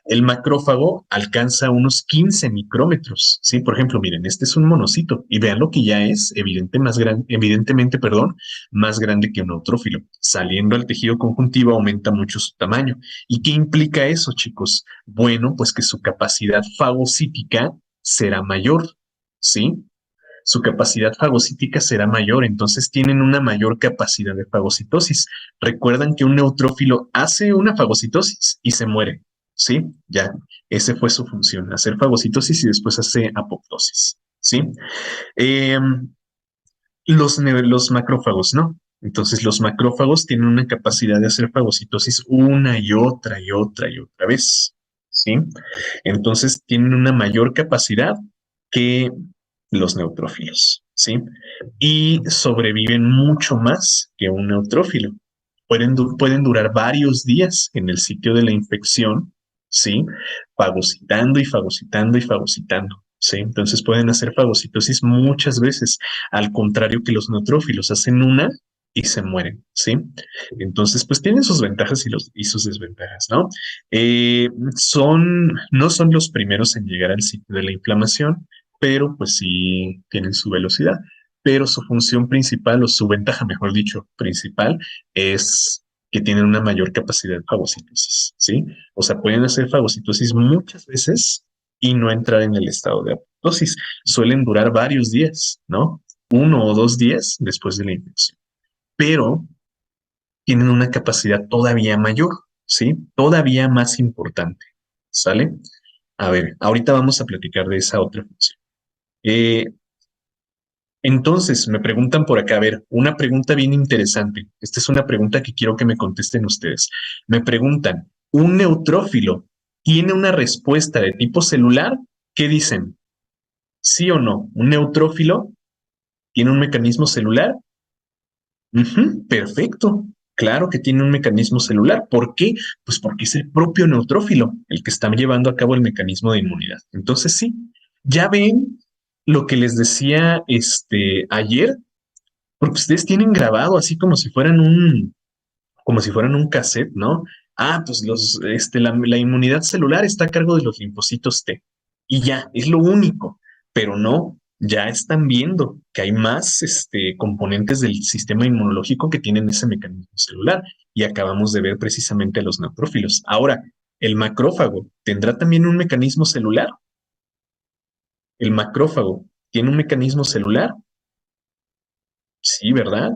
El macrófago alcanza unos 15 micrómetros, ¿sí? Por ejemplo, miren, este es un monocito y vean lo que ya es evidentemente, perdón, más grande que un neutrófilo. Saliendo al tejido conjuntivo aumenta mucho su tamaño. ¿Y qué implica eso, chicos? Bueno, pues que su capacidad fagocítica será mayor, ¿sí? Su capacidad fagocítica será mayor, entonces tienen una mayor capacidad de fagocitosis. Recuerdan que un neutrófilo hace una fagocitosis y se muere, ¿sí? Ya, esa fue su función, hacer fagocitosis y después hace apoptosis, ¿sí? Eh, los macrófagos, ¿no? Entonces los macrófagos tienen una capacidad de hacer fagocitosis una y otra y otra y otra vez, ¿sí? Entonces tienen una mayor capacidad que los neutrófilos, ¿sí? Y sobreviven mucho más que un neutrófilo. Pueden durar varios días en el sitio de la infección, ¿sí? Fagocitando y fagocitando y fagocitando, ¿sí? Entonces pueden hacer fagocitosis muchas veces, al contrario que los neutrófilos hacen una y se mueren, ¿sí? Entonces, pues tienen sus ventajas y sus desventajas, ¿no? No son los primeros en llegar al sitio de la inflamación, pero pues sí tienen su velocidad. Pero su función principal, o su ventaja, mejor dicho, principal, es que tienen una mayor capacidad de fagocitosis, ¿sí? O sea, pueden hacer fagocitosis muchas veces y no entrar en el estado de apoptosis. Suelen durar varios días, ¿no? 1 o 2 días después de la infección. Pero tienen una capacidad todavía mayor, ¿sí? Todavía más importante, ¿sale? A ver, ahorita vamos a platicar de esa otra función. Eh, entonces, me preguntan por acá, a ver, una pregunta bien interesante. Esta es una pregunta que quiero que me contesten ustedes. Me preguntan, ¿un neutrófilo tiene una respuesta de tipo celular? ¿Qué dicen? ¿Sí o no? ¿Un neutrófilo tiene un mecanismo celular? Ujú, perfecto. Claro que tiene un mecanismo celular. ¿Por qué? Pues porque es el propio neutrófilo el que está llevando a cabo el mecanismo de inmunidad. Entonces, sí, ya ven lo que les decía ayer, porque ustedes tienen grabado así como si fueran un cassette, ¿no? Ah, pues la inmunidad celular está a cargo de los linfocitos T. Y ya, es lo único. Pero no, ya están viendo que hay más componentes del sistema inmunológico que tienen ese mecanismo celular. Y acabamos de ver precisamente a los neutrófilos. Ahora, el macrófago tendrá también un mecanismo celular. El macrófago tiene un mecanismo celular. Sí, ¿verdad?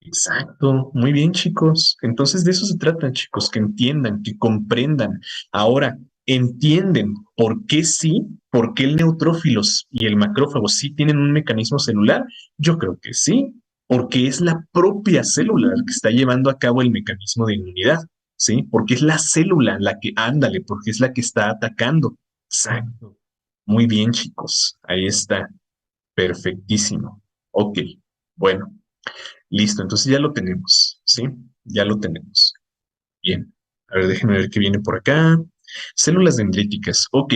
Exacto, muy bien, chicos. Entonces de eso se trata, chicos, que entiendan, que comprendan. Ahora, ¿entienden por qué sí? ¿Por qué el neutrófilos y el macrófago sí tienen un mecanismo celular? Yo creo que sí, porque es la propia célula la que está llevando a cabo el mecanismo de inmunidad, ¿sí? Porque es la célula la que, ándale, porque es la que está atacando. Exacto. Muy bien, chicos. Ahí está. Perfectísimo. Ok, bueno. Listo, entonces ya lo tenemos, ¿sí? Ya lo tenemos. Bien. A ver, déjenme ver qué viene por acá. Células dendríticas. Ok.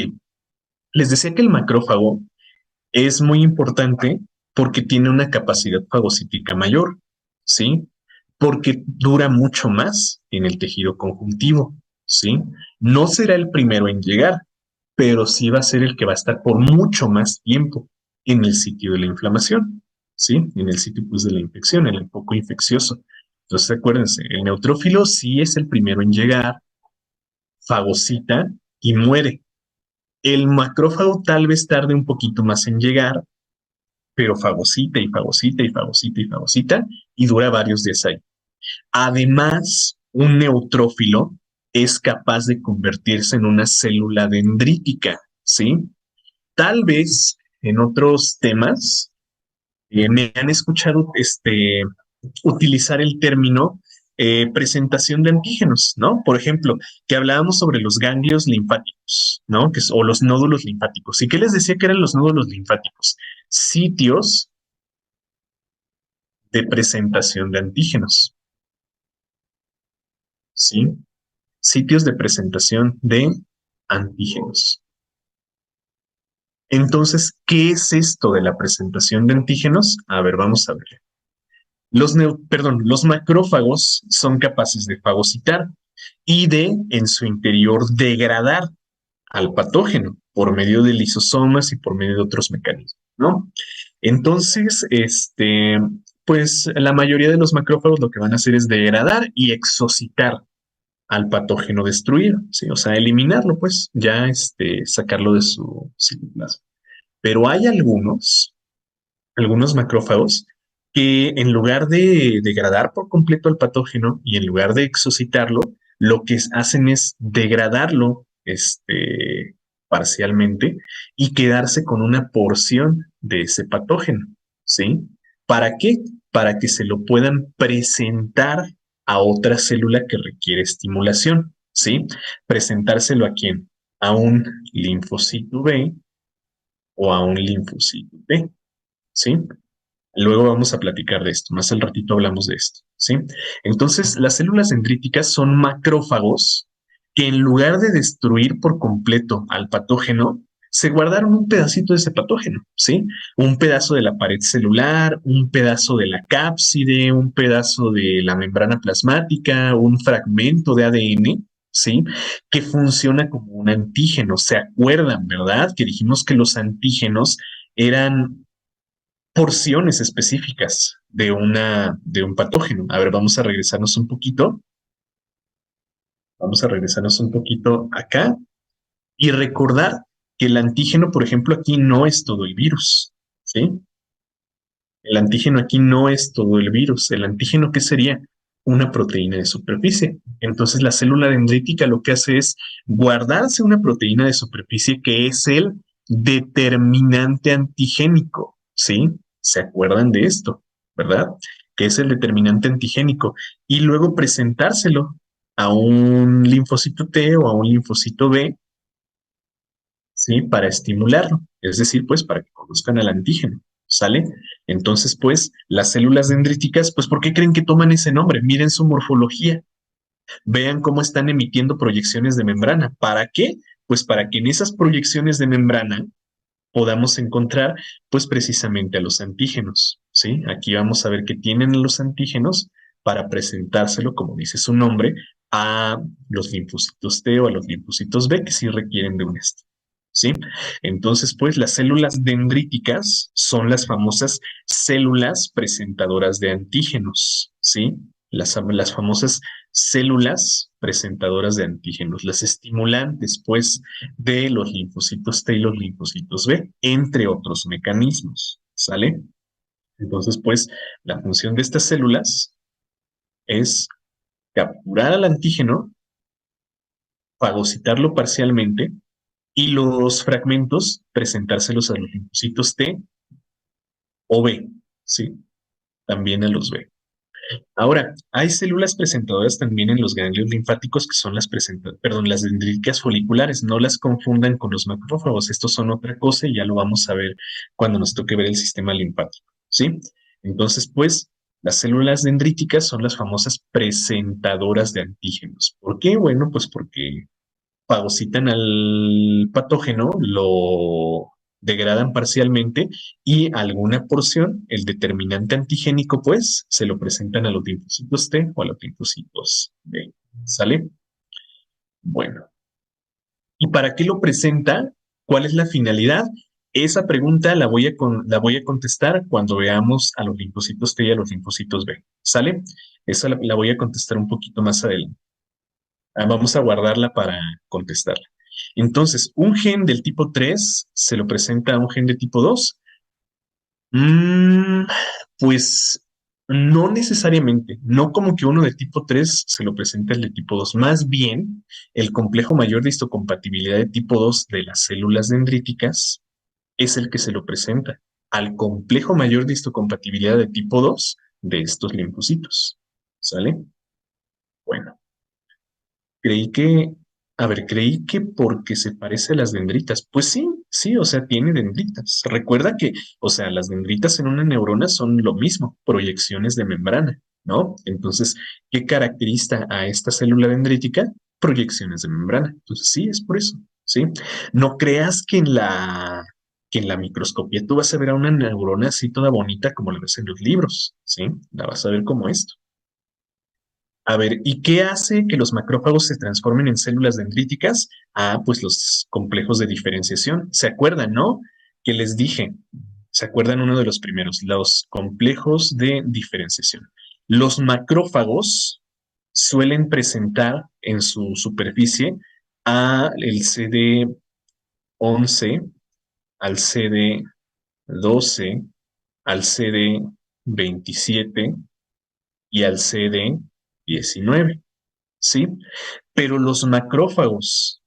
Les decía que el macrófago es muy importante porque tiene una capacidad fagocítica mayor, ¿sí? Porque dura mucho más en el tejido conjuntivo, ¿sí? No será el primero en llegar, pero sí va a ser el que va a estar por mucho más tiempo en el sitio de la inflamación, ¿sí? En el sitio pues, de la infección, en el foco infeccioso. Entonces, acuérdense, el neutrófilo sí es el primero en llegar, fagocita y muere. El macrófago tal vez tarde un poquito más en llegar, pero fagocita y fagocita y fagocita y fagocita y dura varios días ahí. Además, un neutrófilo es capaz de convertirse en una célula dendrítica, ¿sí? Tal vez en otros temas me han escuchado utilizar el término presentación de antígenos, ¿no? Por ejemplo, que hablábamos sobre los ganglios linfáticos, ¿no? O los nódulos linfáticos. ¿Y qué les decía que eran los nódulos linfáticos? Sitios de presentación de antígenos, ¿sí? Sitios de presentación de antígenos. Entonces, ¿qué es esto de la presentación de antígenos? A ver, vamos a ver. Los macrófagos son capaces de fagocitar y de, en su interior, degradar al patógeno por medio de lisosomas y por medio de otros mecanismos, ¿no? Entonces, pues la mayoría de los macrófagos lo que van a hacer es degradar y exocitar al patógeno destruido, ¿sí? O sea, eliminarlo, pues, ya sacarlo de su citoplasma. Pero hay algunos macrófagos que en lugar de degradar por completo al patógeno y en lugar de exocitarlo, lo que hacen es degradarlo parcialmente y quedarse con una porción de ese patógeno, ¿sí? ¿Para qué? Para que se lo puedan presentar a otra célula que requiere estimulación, ¿sí? Presentárselo a quién? A un linfocito B o a un linfocito T, ¿sí? Luego vamos a platicar de esto, más al ratito hablamos de esto, ¿sí? Entonces, las células dendríticas son macrófagos que en lugar de destruir por completo al patógeno, se guardaron un pedacito de ese patógeno, ¿sí? Un pedazo de la pared celular, un pedazo de la cápside, un pedazo de la membrana plasmática, un fragmento de ADN, ¿sí? Que funciona como un antígeno. ¿Se acuerdan, verdad? Que dijimos que los antígenos eran porciones específicas de un patógeno. A ver, vamos a regresarnos un poquito acá y recordar que el antígeno, por ejemplo, aquí no es todo el virus, ¿sí? El antígeno aquí no es todo el virus. El antígeno, ¿qué sería? Una proteína de superficie. Entonces, la célula dendrítica lo que hace es guardarse una proteína de superficie que es el determinante antigénico, ¿sí? ¿Se acuerdan de esto? ¿Verdad? Que es el determinante antigénico. Y luego presentárselo a un linfocito T o a un linfocito B, ¿sí? Para estimularlo, es decir, pues para que conozcan al antígeno, ¿sale? Entonces, pues, las células dendríticas, pues, ¿por qué creen que toman ese nombre? Miren su morfología, vean cómo están emitiendo proyecciones de membrana. ¿Para qué? Pues para que en esas proyecciones de membrana podamos encontrar, pues, precisamente a los antígenos, ¿sí? Aquí vamos a ver que tienen los antígenos para presentárselo, como dice su nombre, a los linfocitos T o a los linfocitos B, que sí requieren de un ¿sí? Entonces, pues las células dendríticas son las famosas células presentadoras de antígenos, ¿sí? Las famosas células presentadoras de antígenos, las estimulantes, pues, de los linfocitos T y los linfocitos B, entre otros mecanismos, ¿sale? Entonces, pues, la función de estas células es capturar al antígeno, fagocitarlo parcialmente y los fragmentos presentárselos a los linfocitos T o B, ¿sí? También a los B. Ahora, hay células presentadoras también en los ganglios linfáticos que son las dendríticas foliculares. No las confundan con los macrófagos. Estos son otra cosa y ya lo vamos a ver cuando nos toque ver el sistema linfático, ¿sí? Entonces, pues, las células dendríticas son las famosas presentadoras de antígenos. ¿Por qué? Bueno, pues porque fagocitan al patógeno, lo degradan parcialmente y alguna porción, el determinante antigénico, pues, se lo presentan a los linfocitos T o a los linfocitos B. ¿Sale? Bueno, ¿y para qué lo presenta? ¿Cuál es la finalidad? Esa pregunta la voy a contestar cuando veamos a los linfocitos T y a los linfocitos B. ¿Sale? Esa la voy a contestar un poquito más adelante. Vamos a guardarla para contestarla. Entonces, un gen del tipo 3 se lo presenta a un gen de tipo 2. Mm, pues no necesariamente, no como que uno de tipo 3 se lo presenta al de tipo 2. Más bien, el complejo mayor de histocompatibilidad de tipo 2 de las células dendríticas es el que se lo presenta al complejo mayor de histocompatibilidad de tipo 2 de estos linfocitos. ¿Sale? Bueno, creí que A ver, creí que porque se parece a las dendritas. Pues sí, sí, o sea, tiene dendritas. Recuerda que, o sea, las dendritas en una neurona son lo mismo, proyecciones de membrana, ¿no? Entonces, ¿qué caracteriza a esta célula dendrítica? Proyecciones de membrana. Entonces, sí, es por eso, ¿sí? No creas que en la microscopía tú vas a ver a una neurona así toda bonita como la ves en los libros, ¿sí? La vas a ver como esto. A ver, ¿y qué hace que los macrófagos se transformen en células dendríticas? Ah, pues los complejos de diferenciación. ¿Se acuerdan, no? Que les dije, ¿se acuerdan uno de los primeros? Los complejos de diferenciación. Los macrófagos suelen presentar en su superficie a el CD11, al CD12, al CD27 y al CD19. ¿Sí? Pero los macrófagos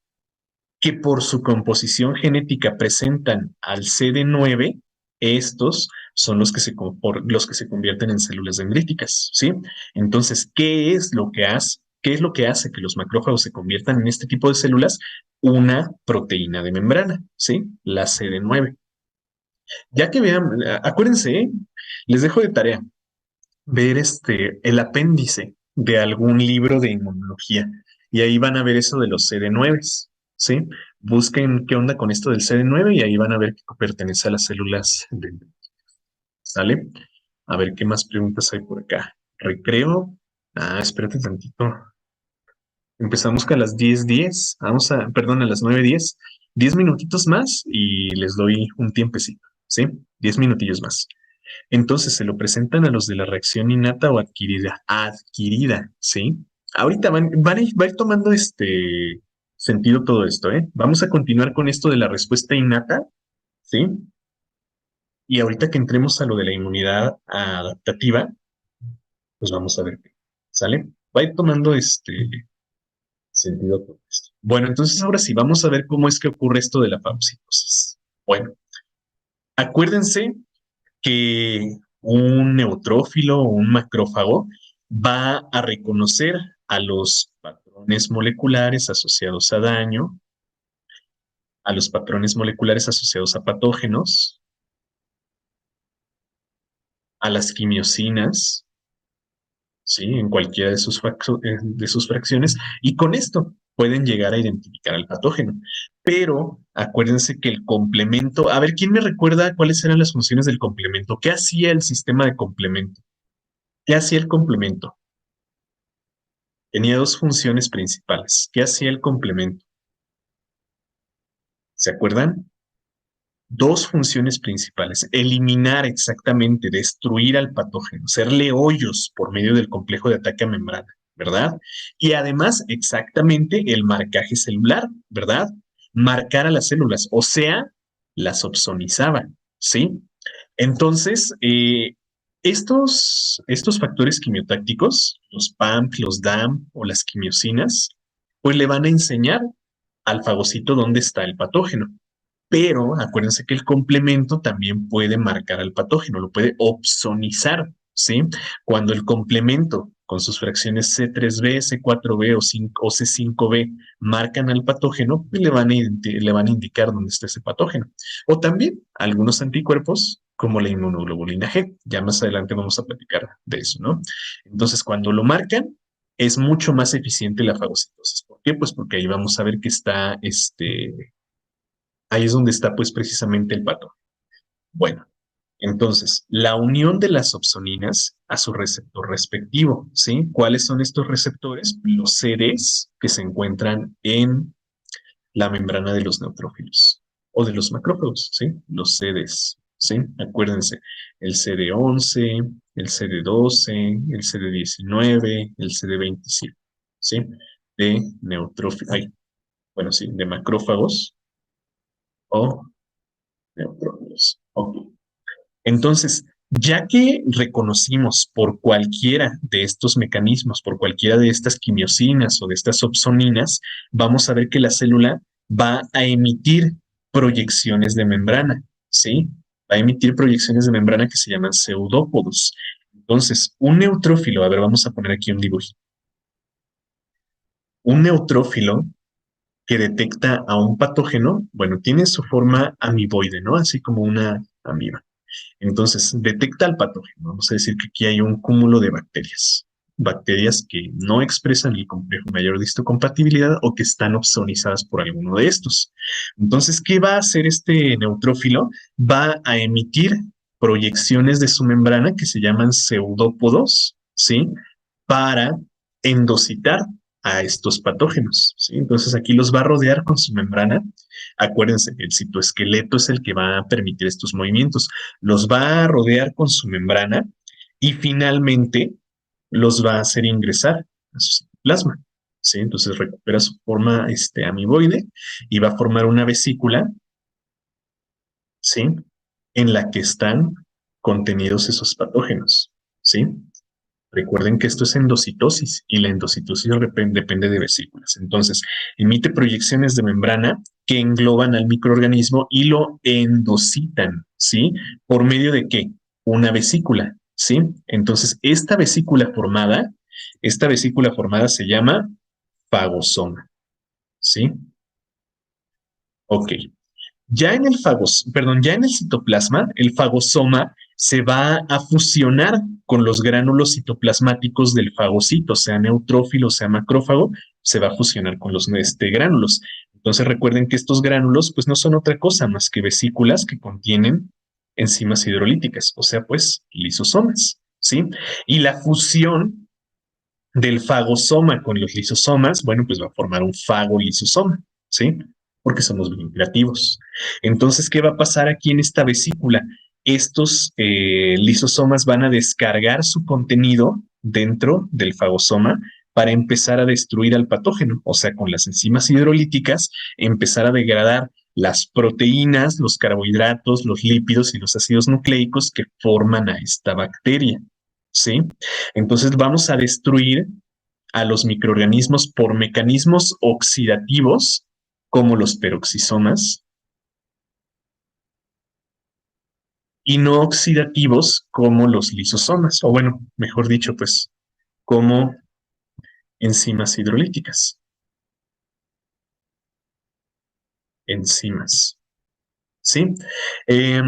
que por su composición genética presentan al CD9, estos son los que se convierten en células dendríticas, ¿sí? Entonces, ¿qué es lo que hace? ¿Qué es lo que hace que los macrófagos se conviertan en este tipo de células? Una proteína de membrana, ¿sí? La CD9. Ya que vean, acuérdense, ¿eh? Les dejo de tarea ver el apéndice de algún libro de inmunología y ahí van a ver eso de los CD9, ¿sí? Busquen qué onda con esto del CD9 y ahí van a ver que pertenece a las células ¿sale? A ver qué más preguntas hay por acá. Recreo. Ah, espérate tantito. Empezamos con las 10:10. Perdón, a las 9:10. 10 minutitos más y les doy un tiempecito, ¿sí? 10 minutillos más. Entonces se lo presentan a los de la reacción innata o adquirida. Adquirida, ¿sí? Ahorita va a ir tomando sentido todo esto, ¿eh? Vamos a continuar con esto de la respuesta innata, ¿sí? Y ahorita que entremos a lo de la inmunidad adaptativa, pues vamos a ver qué sale. Va a ir tomando sentido todo esto. Bueno, entonces ahora sí, vamos a ver cómo es que ocurre esto de la fagocitosis. Bueno, acuérdense que un neutrófilo o un macrófago va a reconocer a los patrones moleculares asociados a daño, a los patrones moleculares asociados a patógenos, a las quimiosinas, ¿sí? En cualquiera de sus fracciones, y con esto pueden llegar a identificar al patógeno. Pero acuérdense que el complemento, a ver, ¿quién me recuerda cuáles eran las funciones del complemento? ¿Qué hacía el sistema de complemento? ¿Qué hacía el complemento? Tenía dos funciones principales. ¿Qué hacía el complemento? ¿Se acuerdan? Dos funciones principales. Eliminar exactamente, destruir al patógeno, hacerle hoyos por medio del complejo de ataque a membrana, ¿verdad? Y además, exactamente el marcaje celular, ¿verdad? Marcar a las células, o sea, las opsonizaban, ¿sí? Entonces, estos factores quimiotácticos, los PAMP, los DAM o las quimiosinas, pues le van a enseñar al fagocito dónde está el patógeno. Pero acuérdense que el complemento también puede marcar al patógeno, lo puede opsonizar, ¿sí? Cuando el complemento con sus fracciones C3b, C4b o C5b marcan al patógeno, pues le van a indicar dónde está ese patógeno. O también algunos anticuerpos como la inmunoglobulina G. Ya más adelante vamos a platicar de eso, ¿no? Entonces, cuando lo marcan, es mucho más eficiente la fagocitosis. ¿Por qué? Pues porque ahí vamos a ver que está ahí es donde está pues precisamente el pato. Bueno, entonces, la unión de las opsoninas a su receptor respectivo, ¿sí? ¿Cuáles son estos receptores? Los CDs que se encuentran en la membrana de los neutrófilos o de los macrófagos, ¿sí? Los CDs, ¿sí? Acuérdense, el CD11, el CD12, el CD19, el CD27, ¿sí? De neutrófilos, bueno, sí, de macrófagos o neutrófilos. Ok. Entonces, ya que reconocimos por cualquiera de estos mecanismos, por cualquiera de estas quimiosinas o de estas opsoninas, vamos a ver que la célula va a emitir proyecciones de membrana, ¿sí? Va a emitir proyecciones de membrana que se llaman pseudópodos. Entonces, un neutrófilo, a ver, vamos a poner aquí un dibujito. Un neutrófilo que detecta a un patógeno, bueno, tiene su forma amiboide, ¿no? Así como una amiba. Entonces, detecta al patógeno. Vamos a decir que aquí hay un cúmulo de bacterias. Bacterias que no expresan el complejo mayor de histocompatibilidad o que están opsonizadas por alguno de estos. Entonces, ¿qué va a hacer este neutrófilo? Va a emitir proyecciones de su membrana que se llaman pseudópodos, ¿sí? Para endocitar a estos patógenos, ¿sí? Entonces aquí los va a rodear con su membrana. Acuérdense, el citoesqueleto es el que va a permitir estos movimientos. Los va a rodear con su membrana y finalmente los va a hacer ingresar a su plasma, ¿sí? Entonces recupera su forma amiboide y va a formar una vesícula, ¿sí? En la que están contenidos esos patógenos, ¿sí? Recuerden que esto es endocitosis y la endocitosis depende de vesículas. Entonces, emite proyecciones de membrana que engloban al microorganismo y lo endocitan, ¿sí? ¿Por medio de qué? Una vesícula, ¿sí? Entonces, esta vesícula formada se llama fagosoma, ¿sí? Ok. Ya en el citoplasma, el fagosoma se va a fusionar con los gránulos citoplasmáticos del fagocito, sea neutrófilo, sea macrófago, se va a fusionar con los gránulos. Entonces recuerden que estos gránulos pues no son otra cosa más que vesículas que contienen enzimas hidrolíticas, o sea pues lisosomas, ¿sí? Y la fusión del fagosoma con los lisosomas, bueno, pues va a formar un fagolisosoma, ¿sí? Porque somos bien creativos. Entonces, ¿qué va a pasar aquí en esta vesícula? Estos lisosomas van a descargar su contenido dentro del fagosoma para empezar a destruir al patógeno, o sea, con las enzimas hidrolíticas, empezar a degradar las proteínas, los carbohidratos, los lípidos y los ácidos nucleicos que forman a esta bacteria, ¿sí? Entonces vamos a destruir a los microorganismos por mecanismos oxidativos, como los peroxisomas, y no oxidativos como los lisosomas, o bueno, mejor dicho, pues como enzimas hidrolíticas, enzimas. ¿Sí? Eh,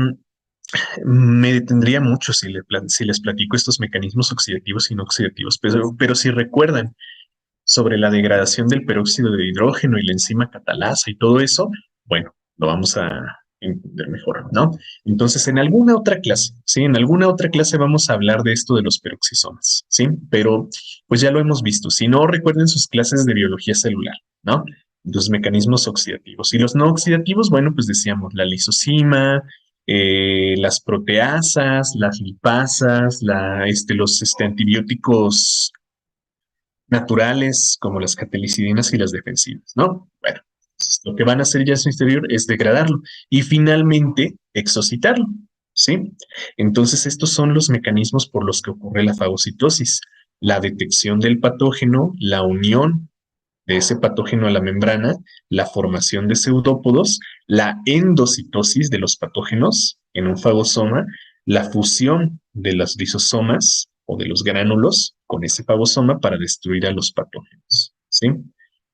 Me detendría mucho si les platico estos mecanismos oxidativos y no oxidativos, pero si recuerdan sobre la degradación del peróxido de hidrógeno y la enzima catalasa y todo eso, bueno, lo vamos a entender mejor, ¿no? Entonces, en alguna otra clase, ¿sí? En alguna otra clase vamos a hablar de esto de los peroxisomas, ¿sí? Pero pues ya lo hemos visto. Si no, recuerden sus clases de biología celular, ¿no? Los mecanismos oxidativos. Y los no oxidativos, bueno, pues decíamos la lisosima, las proteasas, las lipasas, los antibióticos naturales como las catalicidinas y las defensivas, ¿no? Bueno, entonces, lo que van a hacer ya en su interior es degradarlo y finalmente exocitarlo, ¿sí? Entonces, estos son los mecanismos por los que ocurre la fagocitosis, la detección del patógeno, la unión de ese patógeno a la membrana, la formación de pseudópodos, la endocitosis de los patógenos en un fagosoma, la fusión de los lisosomas o de los gránulos con ese fagosoma para destruir a los patógenos, ¿sí?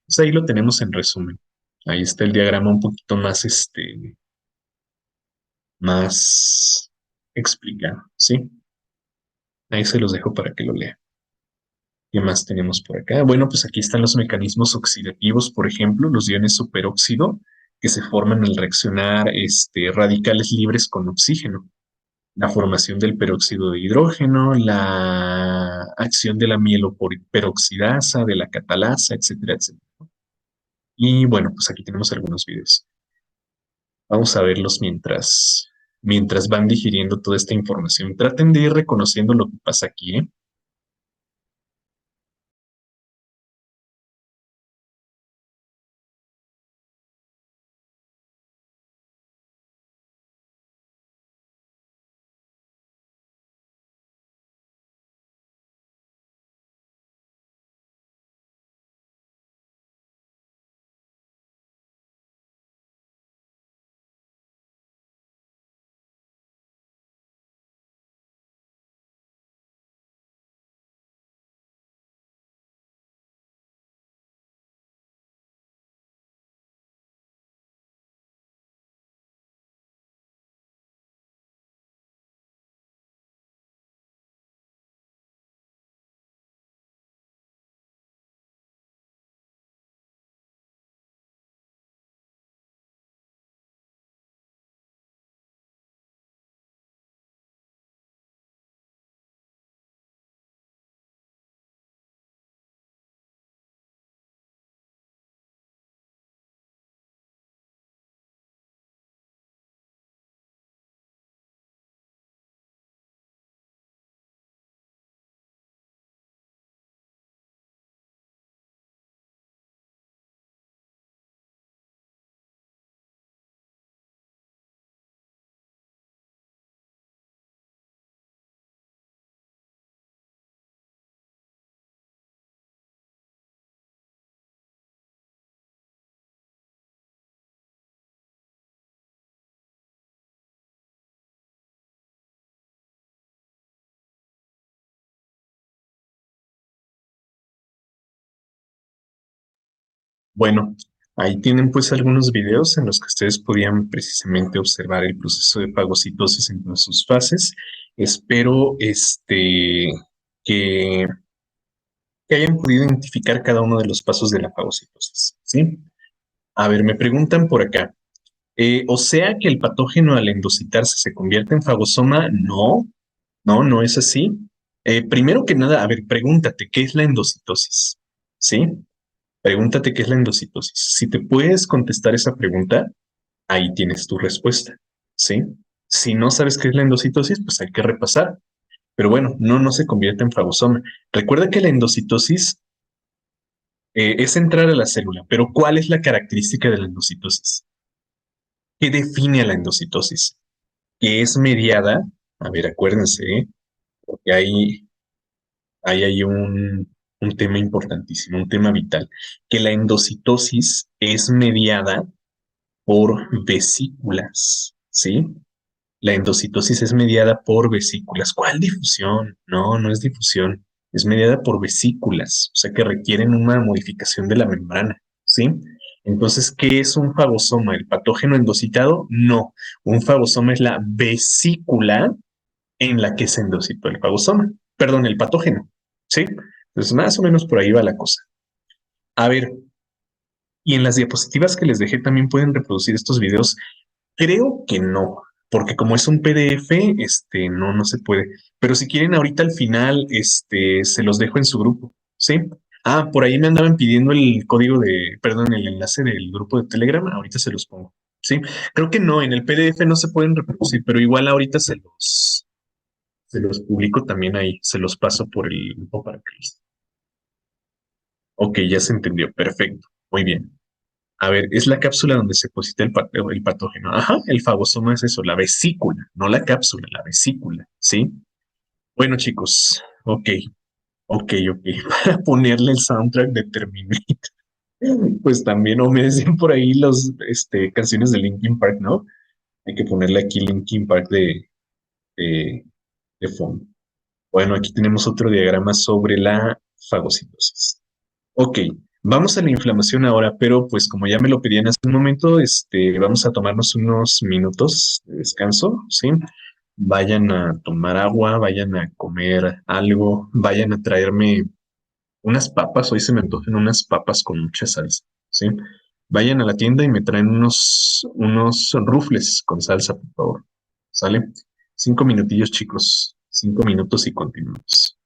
Pues ahí lo tenemos en resumen. Ahí está el diagrama un poquito más, más explicado, ¿sí? Ahí se los dejo para que lo lean. ¿Qué más tenemos por acá? Bueno, pues aquí están los mecanismos oxidativos, por ejemplo, los iones superóxido que se forman al reaccionar radicales libres con oxígeno, la formación del peróxido de hidrógeno, la acción de la mieloperoxidasa, de la catalasa, etcétera, etcétera. Y bueno, pues aquí tenemos algunos videos. Vamos a verlos mientras van digiriendo toda esta información. Traten de ir reconociendo lo que pasa aquí, ¿eh? Bueno, ahí tienen pues algunos videos en los que ustedes podían precisamente observar el proceso de fagocitosis en todas sus fases. Espero que, que hayan podido identificar cada uno de los pasos de la fagocitosis, ¿sí? A ver, me preguntan por acá. O sea que el patógeno al endocitarse se convierte en fagosoma. No, no, no es así. Primero que nada, a ver, pregúntate, ¿qué es la endocitosis? ¿Sí? Pregúntate qué es la endocitosis. Si te puedes contestar esa pregunta, ahí tienes tu respuesta, ¿sí? Si no sabes qué es la endocitosis, pues hay que repasar. Pero bueno, no se convierte en fagosoma. Recuerda que la endocitosis es entrar a la célula, pero ¿cuál es la característica de la endocitosis? ¿Qué define a la endocitosis? Que es mediada, a ver, acuérdense, porque ahí hay un tema importantísimo, un tema vital, que la endocitosis es mediada por vesículas, ¿sí? La endocitosis es mediada por vesículas. ¿Cuál difusión? No, no es difusión. Es mediada por vesículas, o sea que requieren una modificación de la membrana, ¿sí? Entonces, ¿qué es un fagosoma? ¿El patógeno endocitado? No. Un fagosoma es la vesícula en la que se endocitó el fagosoma. Perdón, el patógeno, ¿sí? Entonces, más o menos por ahí va la cosa. A ver, y en las diapositivas que les dejé también pueden reproducir estos videos. Creo que no, porque como es un PDF, no se puede. Pero si quieren ahorita al final, se los dejo en su grupo, ¿sí? Ah, por ahí me andaban pidiendo el código perdón, el enlace del grupo de Telegram, ahorita se los pongo, ¿sí? Creo que no, en el PDF no se pueden reproducir, pero igual ahorita se los publico también ahí, se los paso por el grupo para que los... Ok, ya se entendió, perfecto, muy bien. A ver, es la cápsula donde se deposita el patógeno. Ajá, el fagosoma es eso, la vesícula, no la cápsula, la vesícula, ¿sí? Bueno, chicos, ok. Para ponerle el soundtrack de Terminator, pues también, o me decían por ahí canciones de Linkin Park, ¿no? Hay que ponerle aquí Linkin Park de, de fondo. Bueno, aquí tenemos otro diagrama sobre la fagocitosis. Ok, vamos a la inflamación ahora, pero pues como ya me lo pedían hace un momento, vamos a tomarnos unos minutos de descanso, ¿sí? Vayan a tomar agua, vayan a comer algo, vayan a traerme unas papas, hoy se me antojan unas papas con mucha salsa, ¿sí? Vayan a la tienda y me traen unos rufles con salsa, por favor, ¿sale? 5 minutillos, chicos, 5 minutos y continuamos.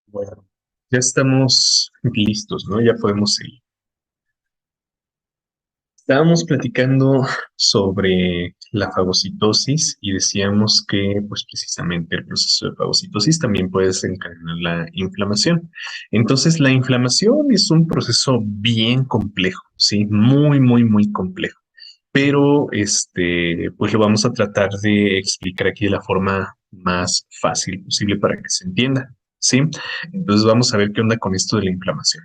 Bueno, ya estamos listos, ¿no? Ya podemos seguir. Estábamos platicando sobre la fagocitosis y decíamos que, pues precisamente el proceso de fagocitosis también puede desencadenar la inflamación. Entonces, la inflamación es un proceso bien complejo, ¿sí? Muy, muy, muy complejo. Pero, pues lo vamos a tratar de explicar aquí de la forma más fácil posible para que se entienda, ¿sí? Entonces, vamos a ver qué onda con esto de la inflamación.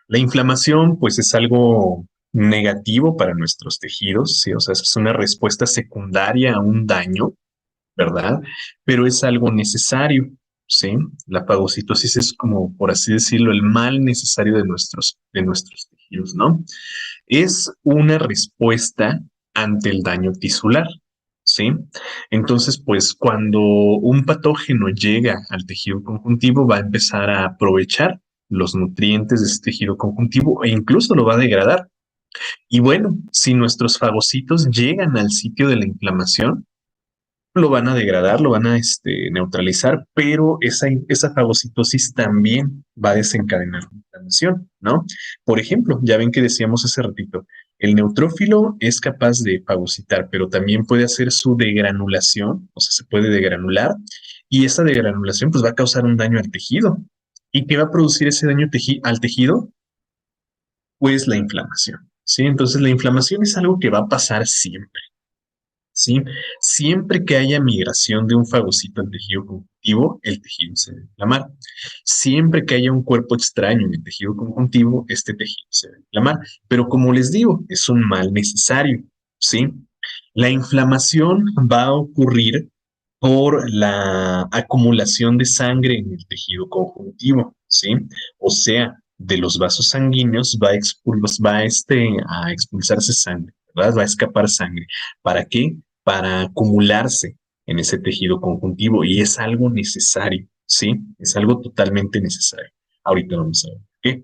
La inflamación, pues, es algo negativo para nuestros tejidos, ¿sí? O sea, es una respuesta secundaria a un daño, ¿verdad? Pero es algo necesario, ¿sí? La fagocitosis es como, por así decirlo, el mal necesario de nuestros tejidos, ¿no? Es una respuesta ante el daño tisular, ¿sí? Entonces, pues cuando un patógeno llega al tejido conjuntivo, va a empezar a aprovechar los nutrientes de ese tejido conjuntivo e incluso lo va a degradar. Y bueno, si nuestros fagocitos llegan al sitio de la inflamación, lo van a degradar, lo van a neutralizar, pero esa fagocitosis también va a desencadenar inflamación, ¿no? Por ejemplo, ya ven que decíamos hace ratito, el neutrófilo es capaz de fagocitar, pero también puede hacer su degranulación, o sea, se puede degranular, y esa degranulación pues va a causar un daño al tejido. ¿Y qué va a producir ese daño al tejido? Pues la inflamación, ¿sí? Entonces la inflamación es algo que va a pasar siempre. ¿Sí? Siempre que haya migración de un fagocito al tejido conjuntivo, el tejido se va a inflamar. Siempre que haya un cuerpo extraño en el tejido conjuntivo, este tejido se va a inflamar. Pero como les digo, es un mal necesario, ¿sí? La inflamación va a ocurrir por la acumulación de sangre en el tejido conjuntivo, ¿sí? O sea, de los vasos sanguíneos va a expulsarse sangre, ¿verdad? Va a escapar sangre. ¿Para qué? Para acumularse en ese tejido conjuntivo y es algo necesario, ¿sí? Es algo totalmente necesario. Ahorita vamos a ver qué.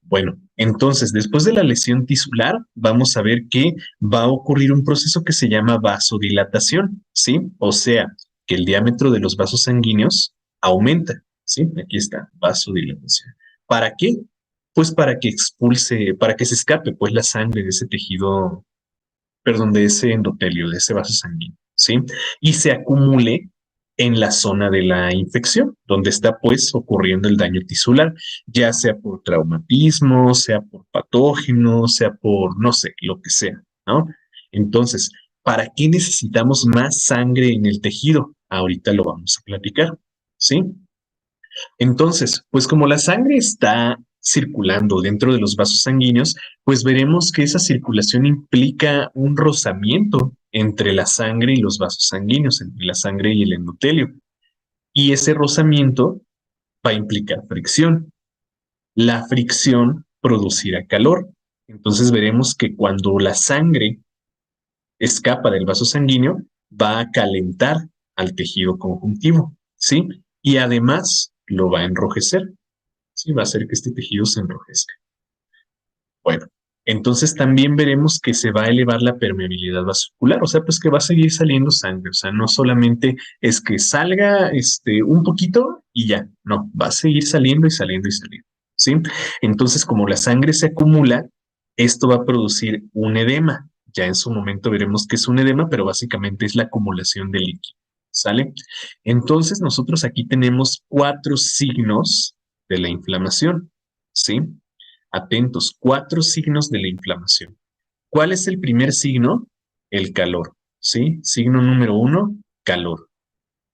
Bueno, entonces, después de la lesión tisular, vamos a ver que va a ocurrir un proceso que se llama vasodilatación, ¿sí? O sea, que el diámetro de los vasos sanguíneos aumenta, ¿sí? Aquí está, vasodilatación. ¿Para qué? Pues para que expulse, para que se escape, pues, la sangre de ese tejido, perdón, de ese endotelio, de ese vaso sanguíneo, ¿sí? Y se acumule en la zona de la infección, donde está pues ocurriendo el daño tisular, ya sea por traumatismo, sea por patógeno, sea por no sé, lo que sea, ¿no? Entonces, ¿para qué necesitamos más sangre en el tejido? Ahorita lo vamos a platicar, ¿sí? Entonces, pues como la sangre está circulando dentro de los vasos sanguíneos, pues veremos que esa circulación implica un rozamiento entre la sangre y los vasos sanguíneos, entre la sangre y el endotelio. Y ese rozamiento va a implicar fricción. La fricción producirá calor. Entonces veremos que cuando la sangre escapa del vaso sanguíneo, va a calentar al tejido conjuntivo, ¿sí? Y además lo va a enrojecer. Sí, va a hacer que este tejido se enrojezca. Bueno, entonces también veremos que se va a elevar la permeabilidad vascular, o sea, pues que va a seguir saliendo sangre, o sea, no solamente es que salga un poquito y ya, no, va a seguir saliendo y saliendo y saliendo, ¿sí? Entonces, como la sangre se acumula, esto va a producir un edema. Ya en su momento veremos que es un edema, pero básicamente es la acumulación de líquido, ¿sale? Entonces, nosotros aquí tenemos 4 signos de la inflamación, ¿sí? Atentos, 4 signos de la inflamación. ¿Cuál es el primer signo? El calor, ¿sí? Signo número 1, calor.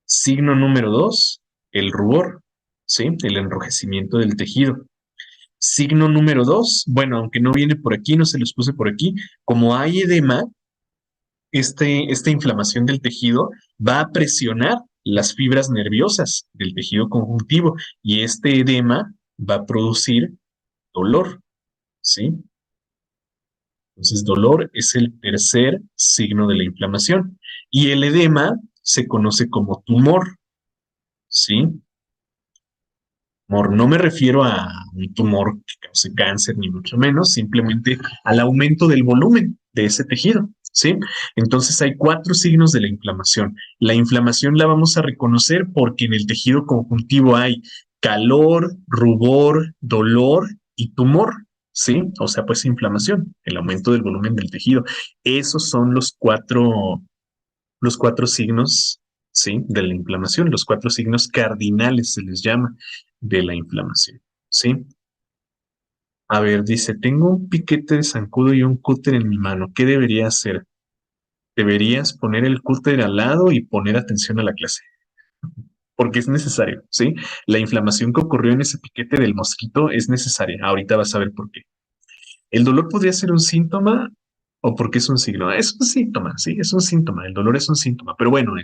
Signo número 2, el rubor, ¿sí? El enrojecimiento del tejido. Signo número 2, bueno, aunque no viene por aquí, no se los puse por aquí, como hay edema, esta inflamación del tejido va a presionar las fibras nerviosas del tejido conjuntivo y este edema va a producir dolor, ¿sí? Entonces, dolor es el tercer signo de la inflamación. Y el edema se conoce como tumor, ¿sí? Tumor, no me refiero a un tumor que cause cáncer, ni mucho menos, simplemente al aumento del volumen de ese tejido, ¿sí? Entonces, hay 4 signos de la inflamación. La inflamación la vamos a reconocer porque en el tejido conjuntivo hay calor, rubor, dolor y tumor, ¿sí? O sea, pues inflamación, el aumento del volumen del tejido. Esos son los cuatro signos, ¿sí? De la inflamación, los cuatro signos cardinales se les llama de la inflamación, ¿sí? A ver, dice, tengo un piquete de zancudo y un cúter en mi mano. ¿Qué debería hacer? Deberías poner el cúter al lado y poner atención a la clase, porque es necesario, ¿sí? La inflamación que ocurrió en ese piquete del mosquito es necesaria. Ahorita vas a ver por qué. ¿El dolor podría ser un síntoma o porque es un signo? Es un síntoma, sí, es un síntoma. El dolor es un síntoma, pero bueno,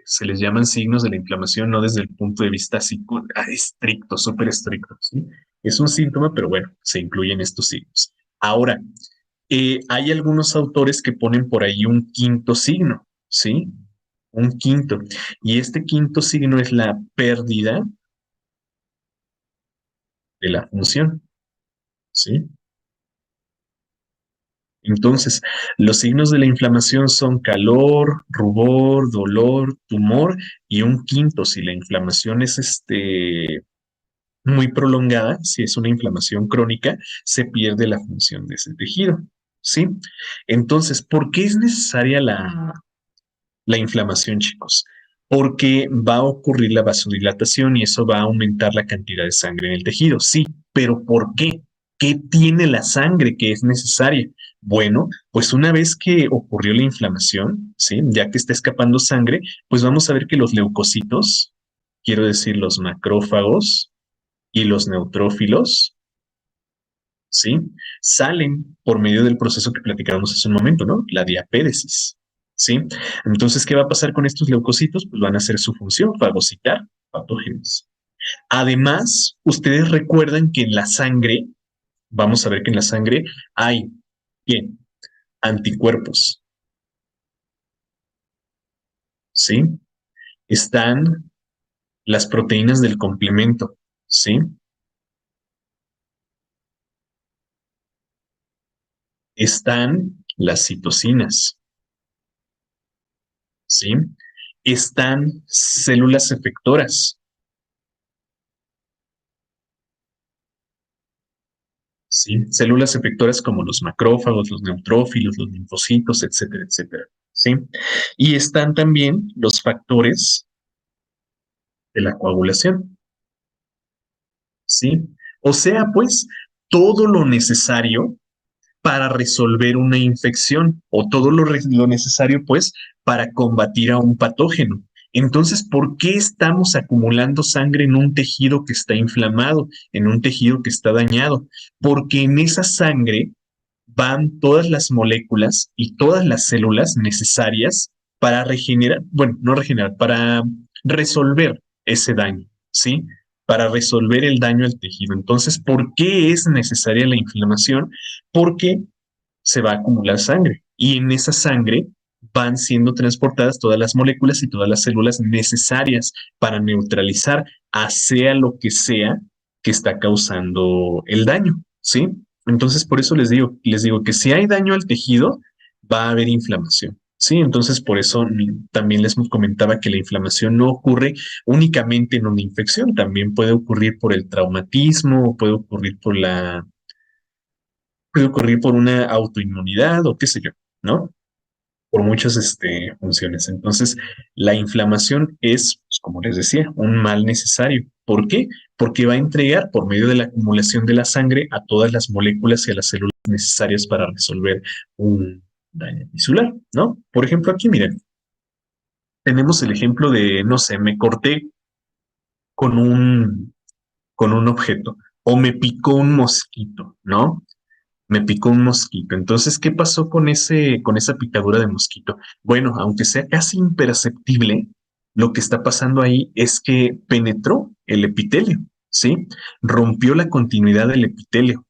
se les llaman signos de la inflamación no desde el punto de vista estricto, súper estricto, ¿sí? Es un síntoma, pero bueno, se incluyen estos signos. Ahora, hay algunos autores que ponen por ahí un quinto signo, ¿sí? Un quinto. Y este quinto signo es la pérdida de la función, ¿sí? Entonces, los signos de la inflamación son calor, rubor, dolor, tumor y un quinto si la inflamación es muy prolongada, si es una inflamación crónica, se pierde la función de ese tejido, ¿sí? Entonces, ¿por qué es necesaria la inflamación, chicos? Porque va a ocurrir la vasodilatación y eso va a aumentar la cantidad de sangre en el tejido. Sí, pero ¿por qué? ¿Qué tiene la sangre que es necesaria? Bueno, pues una vez que ocurrió la inflamación, ¿sí? Ya que está escapando sangre, pues vamos a ver que los leucocitos, quiero decir los macrófagos y los neutrófilos, ¿sí? Salen por medio del proceso que platicábamos hace un momento, ¿no? La diapédesis, ¿sí? Entonces, ¿qué va a pasar con estos leucocitos? Pues van a hacer su función, fagocitar patógenos. Además, ustedes recuerdan que en la sangre, vamos a ver que en la sangre hay, bien, anticuerpos, ¿sí? Están las proteínas del complemento, ¿sí? Están las citocinas, ¿sí? Están células efectoras, ¿sí? Células efectoras como los macrófagos, los neutrófilos, los linfocitos, etcétera, etcétera, ¿sí? Y están también los factores de la coagulación, ¿sí? O sea, pues, todo lo necesario para resolver una infección o todo lo necesario, pues, para combatir a un patógeno. Entonces, ¿por qué estamos acumulando sangre en un tejido que está inflamado, en un tejido que está dañado? Porque en esa sangre van todas las moléculas y todas las células necesarias para regenerar, bueno, no regenerar, para resolver ese daño, ¿sí? Para resolver el daño al tejido. Entonces, ¿por qué es necesaria la inflamación? Porque se va a acumular sangre y en esa sangre van siendo transportadas todas las moléculas y todas las células necesarias para neutralizar a sea lo que sea que está causando el daño, ¿sí? Entonces, por eso les digo que si hay daño al tejido, va a haber inflamación. Sí, entonces por eso también les comentaba que la inflamación no ocurre únicamente en una infección, también puede ocurrir por el traumatismo, puede ocurrir por una autoinmunidad o qué sé yo, ¿no? Por muchas funciones. Entonces, la inflamación es, pues, como les decía, un mal necesario. ¿Por qué? Porque va a entregar por medio de la acumulación de la sangre a todas las moléculas y a las células necesarias para resolver un daño tisular, ¿no? Por ejemplo, aquí, miren, tenemos el ejemplo de, no sé, me corté con con un objeto o me picó un mosquito, ¿no? Me picó un mosquito. Entonces, ¿qué pasó con con esa picadura de mosquito? Bueno, aunque sea casi imperceptible, lo que está pasando ahí es que penetró el epitelio, ¿sí? Rompió la continuidad del epitelio.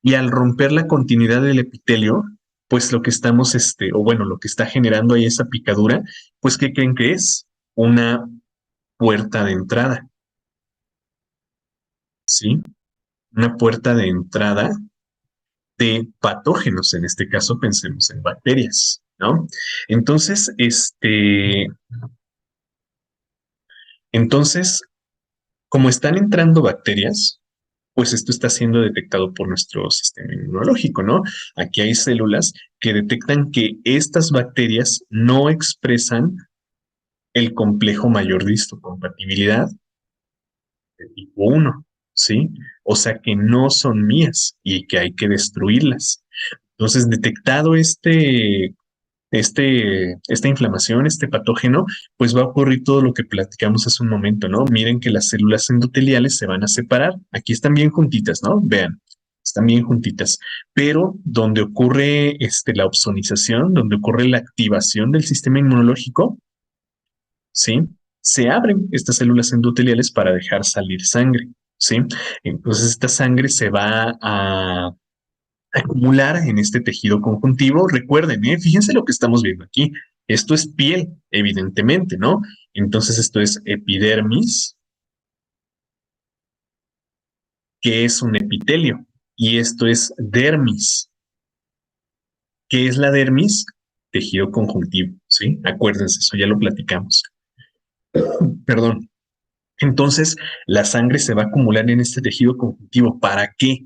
Y al romper la continuidad del epitelio, pues lo que estamos, o bueno, lo que está generando ahí esa picadura, pues, ¿qué creen que es? Una puerta de entrada, ¿sí? Una puerta de entrada de patógenos, en este caso pensemos en bacterias, ¿no? Entonces, entonces, Como están entrando bacterias, pues esto está siendo detectado por nuestro sistema inmunológico, ¿no? Aquí hay células que detectan que estas bacterias no expresan el complejo mayor de histocompatibilidad de tipo 1, ¿sí? O sea que no son mías y que hay que destruirlas. Entonces, detectado esta inflamación, este patógeno, pues va a ocurrir todo lo que platicamos hace un momento, ¿no? Miren que las células endoteliales se van a separar. Aquí están bien juntitas, ¿no? Vean, están bien juntitas. Pero donde ocurre la opsonización, donde ocurre la activación del sistema inmunológico, ¿sí? Se abren estas células endoteliales para dejar salir sangre, ¿sí? Entonces esta sangre se va a acumular en este tejido conjuntivo. Recuerden, fíjense lo que estamos viendo aquí. Esto es piel, evidentemente, ¿no? Entonces esto es epidermis, que es un epitelio, y esto es dermis. ¿Qué es la dermis? Tejido conjuntivo, ¿sí? Acuérdense, eso ya lo platicamos. Perdón. Entonces, la sangre se va a acumular en este tejido conjuntivo. ¿Para qué?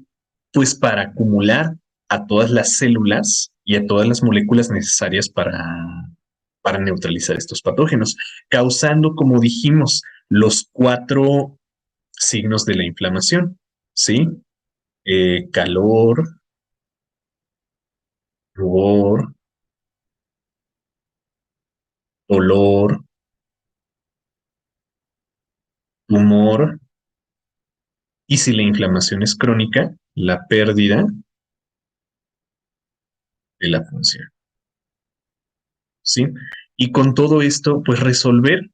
Pues para acumular a todas las células y a todas las moléculas necesarias para neutralizar estos patógenos, causando, como dijimos, los 4 signos de la inflamación, ¿sí? Calor, rubor, dolor, tumor, y si la inflamación es crónica, la pérdida de la función, ¿sí? Y con todo esto, pues resolver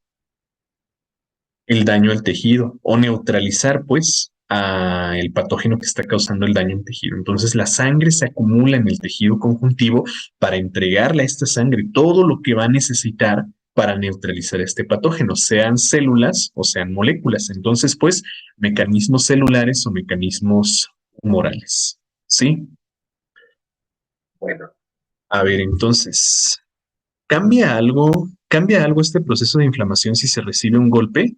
el daño al tejido o neutralizar, pues, a el patógeno que está causando el daño al tejido. Entonces, la sangre se acumula en el tejido conjuntivo para entregarle a esta sangre todo lo que va a necesitar para neutralizar este patógeno, sean células o sean moléculas. Entonces, pues, mecanismos celulares o mecanismos humorales. ¿Sí? Bueno, a ver, entonces, cambia algo este proceso de inflamación si se recibe un golpe?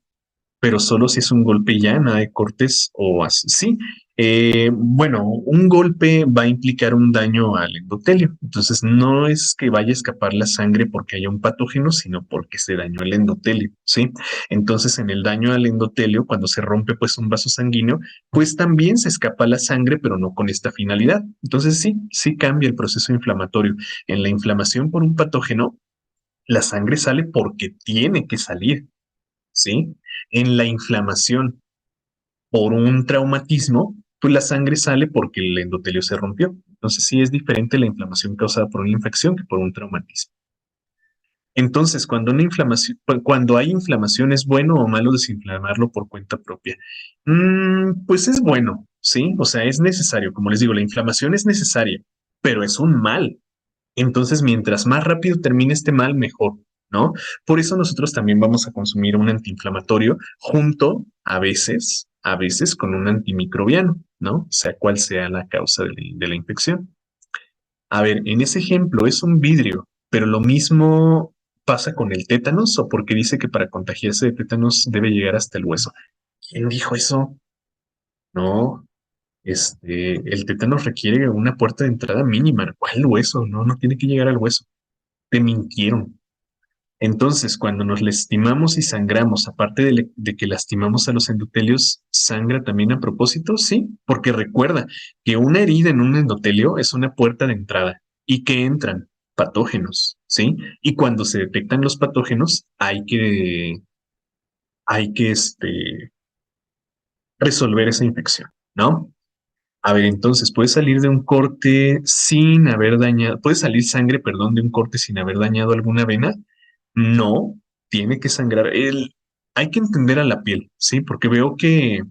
Pero solo si es un golpe ya, nada de cortes o así. Sí, bueno, un golpe va a implicar un daño al endotelio. Entonces, no es que vaya a escapar la sangre porque haya un patógeno, sino porque se dañó el endotelio, ¿sí? Entonces, en el daño al endotelio, cuando se rompe pues un vaso sanguíneo, pues también se escapa la sangre, pero no con esta finalidad. Entonces, sí, sí cambia el proceso inflamatorio. En la inflamación por un patógeno, la sangre sale porque tiene que salir. ¿Sí? En la inflamación por un traumatismo, pues la sangre sale porque el endotelio se rompió. Entonces sí es diferente la inflamación causada por una infección que por un traumatismo. Entonces, cuando hay inflamación, ¿es bueno o malo desinflamarlo por cuenta propia? Pues es bueno, ¿sí? O sea, es necesario. Como les digo, la inflamación es necesaria, pero es un mal. Entonces, mientras más rápido termine este mal, mejor, ¿no? Por eso nosotros también vamos a consumir un antiinflamatorio junto, a veces con un antimicrobiano, ¿no? Sea cual sea la causa de la infección. A ver, en ese ejemplo es un vidrio, pero lo mismo pasa con el tétanos, o porque dice que para contagiarse de tétanos debe llegar hasta el hueso. ¿Quién dijo eso? No, el tétanos requiere una puerta de entrada mínima. ¿Cuál hueso? No, no tiene que llegar al hueso. Te mintieron. Entonces, cuando nos lastimamos y sangramos, aparte de que lastimamos a los endotelios, ¿sangra también a propósito? Sí, porque recuerda que una herida en un endotelio es una puerta de entrada y que entran patógenos, ¿sí? Y cuando se detectan los patógenos, hay que resolver esa infección, ¿no? A ver, entonces, puede salir de un corte sin haber dañado, puede salir sangre, perdón, de un corte sin haber dañado alguna vena. No, tiene que sangrar. Hay que entender a la piel, ¿sí? Porque veo que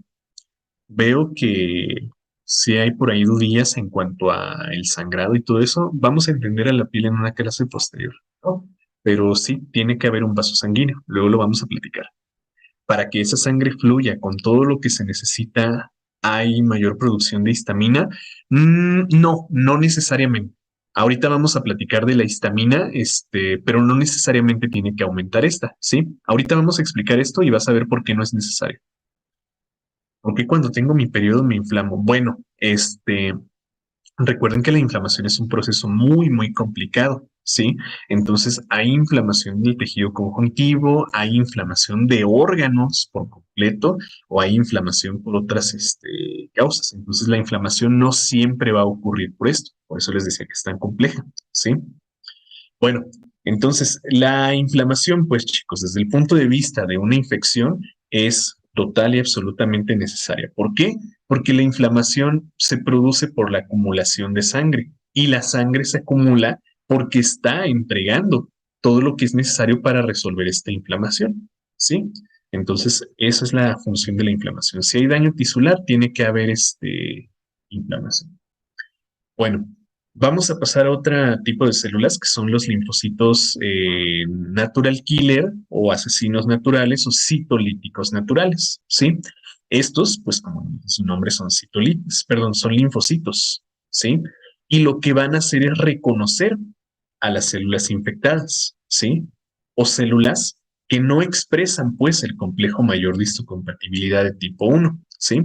si hay por ahí dudillas en cuanto a el sangrado y todo eso. Vamos a entender a la piel en una clase posterior, ¿no? Pero sí, tiene que haber un vaso sanguíneo. Luego lo vamos a platicar para que esa sangre fluya con todo lo que se necesita, ¿hay mayor producción de histamina? No, no necesariamente. Ahorita vamos a platicar de la histamina, pero no necesariamente tiene que aumentar esta, ¿sí? Ahorita vamos a explicar esto y vas a ver por qué no es necesario. ¿Por qué cuando tengo mi periodo me inflamo? Bueno, recuerden que la inflamación es un proceso muy, muy complicado, ¿sí? Entonces, hay inflamación del tejido conjuntivo, hay inflamación de órganos por completo, o hay inflamación por otras, causas. Entonces, la inflamación no siempre va a ocurrir por esto. Por eso les decía que es tan compleja, ¿sí? Bueno, entonces la inflamación, pues chicos, desde el punto de vista de una infección, es total y absolutamente necesaria. ¿Por qué? Porque la inflamación se produce por la acumulación de sangre y la sangre se acumula porque está entregando todo lo que es necesario para resolver esta inflamación, ¿sí? Entonces, esa es la función de la inflamación. Si hay daño tisular, tiene que haber inflamación. Bueno, vamos a pasar a otro tipo de células que son los linfocitos natural killer o asesinos naturales o citolíticos naturales, ¿sí? Estos, pues como dice su nombre, son citolíticos, perdón, son linfocitos, ¿sí? Y lo que van a hacer es reconocer a las células infectadas, ¿sí? O células que no expresan, pues, el complejo mayor de histocompatibilidad de tipo 1, ¿sí?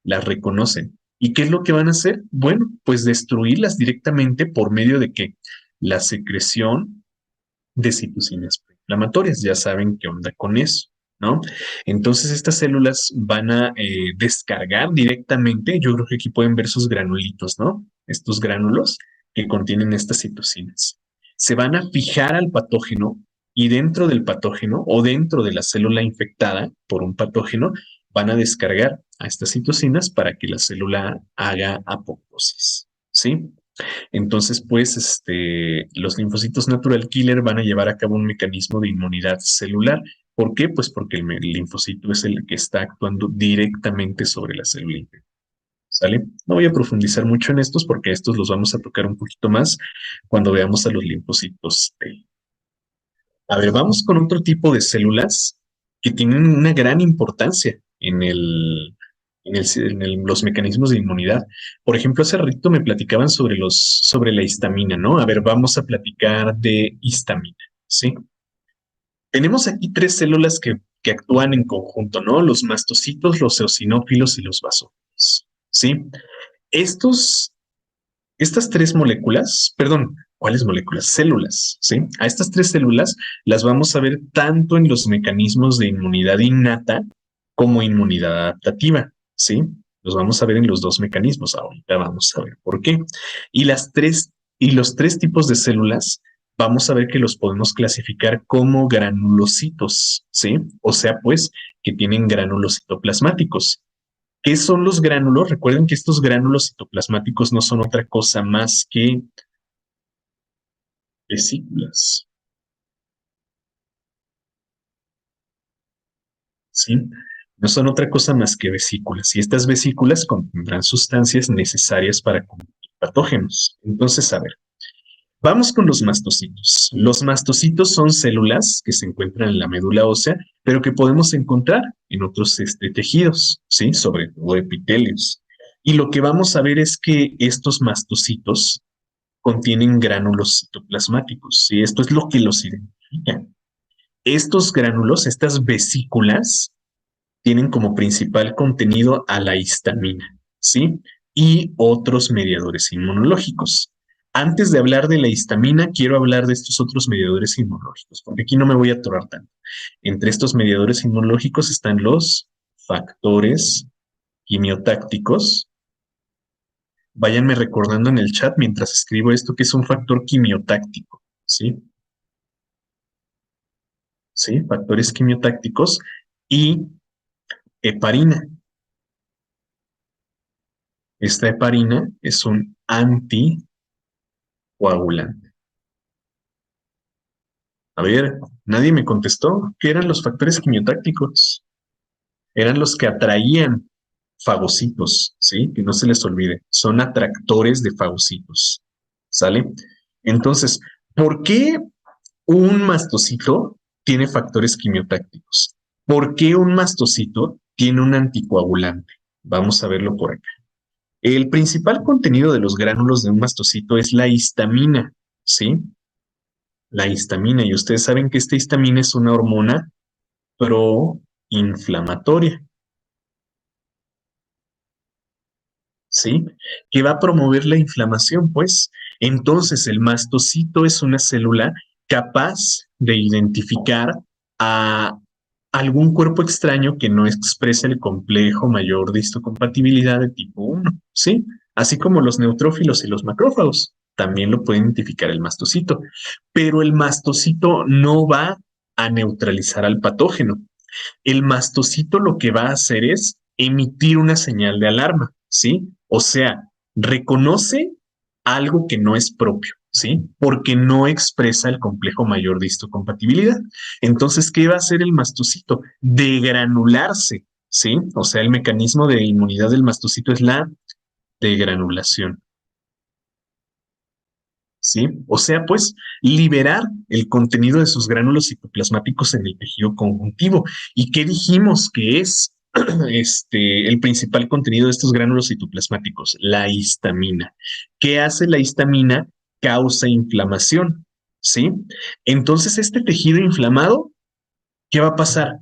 Las reconocen. ¿Y qué es lo que van a hacer? Bueno, pues destruirlas directamente por medio de qué? La secreción de citocinas proinflamatorias. Ya saben qué onda con eso, ¿no? Entonces estas células van a descargar directamente, yo creo que aquí pueden ver sus granulitos, ¿no? Estos gránulos que contienen estas citocinas. Se van a fijar al patógeno y dentro del patógeno o dentro de la célula infectada por un patógeno van a descargar a estas citocinas para que la célula haga apoptosis, ¿sí? Entonces, pues, los linfocitos natural killer van a llevar a cabo un mecanismo de inmunidad celular. ¿Por qué? Pues porque el linfocito es el que está actuando directamente sobre la célula infectada. ¿Sale? No voy a profundizar mucho en estos porque estos los vamos a tocar un poquito más cuando veamos a los linfocitos T. A ver, vamos con otro tipo de células que tienen una gran importancia en los mecanismos de inmunidad. Por ejemplo, hace ratito me platicaban sobre la histamina, ¿no? A ver, vamos a platicar de histamina, ¿sí? Tenemos aquí tres células que actúan en conjunto, ¿no? Los mastocitos, los eosinófilos y los basófilos, ¿sí? Estos estas tres moléculas, perdón, ¿cuáles moléculas? Células, ¿sí? A estas tres células las vamos a ver tanto en los mecanismos de inmunidad innata como inmunidad adaptativa, ¿sí? Los vamos a ver en los dos mecanismos. Ahorita vamos a ver por qué. Y los tres tipos de células, vamos a ver que los podemos clasificar como granulocitos, ¿sí? O sea, pues, que tienen gránulos citoplasmáticos. ¿Qué son los gránulos? Recuerden que estos gránulos citoplasmáticos no son otra cosa más que vesículas, ¿sí? No son otra cosa más que vesículas. Y estas vesículas contendrán sustancias necesarias para combatir patógenos. Entonces, a ver, vamos con los mastocitos. Los mastocitos son células que se encuentran en la médula ósea, pero que podemos encontrar en otros tejidos, ¿sí? Sobre todo epitelios. Y lo que vamos a ver es que estos mastocitos contienen gránulos citoplasmáticos, y esto es lo que los identifica. Estos gránulos, estas vesículas, tienen como principal contenido a la histamina, ¿sí? Y otros mediadores inmunológicos. Antes de hablar de la histamina, quiero hablar de estos otros mediadores inmunológicos, porque aquí no me voy a atorar tanto. Entre estos mediadores inmunológicos están los factores quimiotácticos. Váyanme recordando en el chat mientras escribo esto que es un factor quimiotáctico, ¿sí? ¿Sí? Factores quimiotácticos y heparina. Esta heparina es un anticoagulante. A ver, nadie me contestó. ¿Qué eran los factores quimiotácticos? Eran los que atraían fagocitos, ¿sí? Que no se les olvide. Son atractores de fagocitos, ¿sale? Entonces, ¿por qué un mastocito tiene factores quimiotácticos? ¿Por qué un mastocito tiene un anticoagulante? Vamos a verlo por acá. El principal contenido de los gránulos de un mastocito es la histamina, ¿sí? La histamina, y ustedes saben que esta histamina es una hormona proinflamatoria. ¿sí? Que va a promover la inflamación, pues. Entonces, el mastocito es una célula capaz de identificar a algún cuerpo extraño que no exprese el complejo mayor de histocompatibilidad de tipo 1, ¿sí? Así como los neutrófilos y los macrófagos, también lo puede identificar el mastocito. Pero el mastocito no va a neutralizar al patógeno. El mastocito lo que va a hacer es emitir una señal de alarma, ¿sí? O sea, reconoce algo que no es propio, ¿sí? Porque no expresa el complejo mayor de histocompatibilidad. Entonces, ¿qué va a hacer el mastocito? Degranularse, ¿sí? O sea, el mecanismo de inmunidad del mastocito es la degranulación. ¿Sí? O sea, pues liberar el contenido de sus gránulos citoplasmáticos en el tejido conjuntivo. ¿Y qué dijimos que es el principal contenido de estos gránulos citoplasmáticos? La histamina. ¿Qué hace la histamina? Causa inflamación, ¿sí? Entonces, este tejido inflamado, ¿qué va a pasar?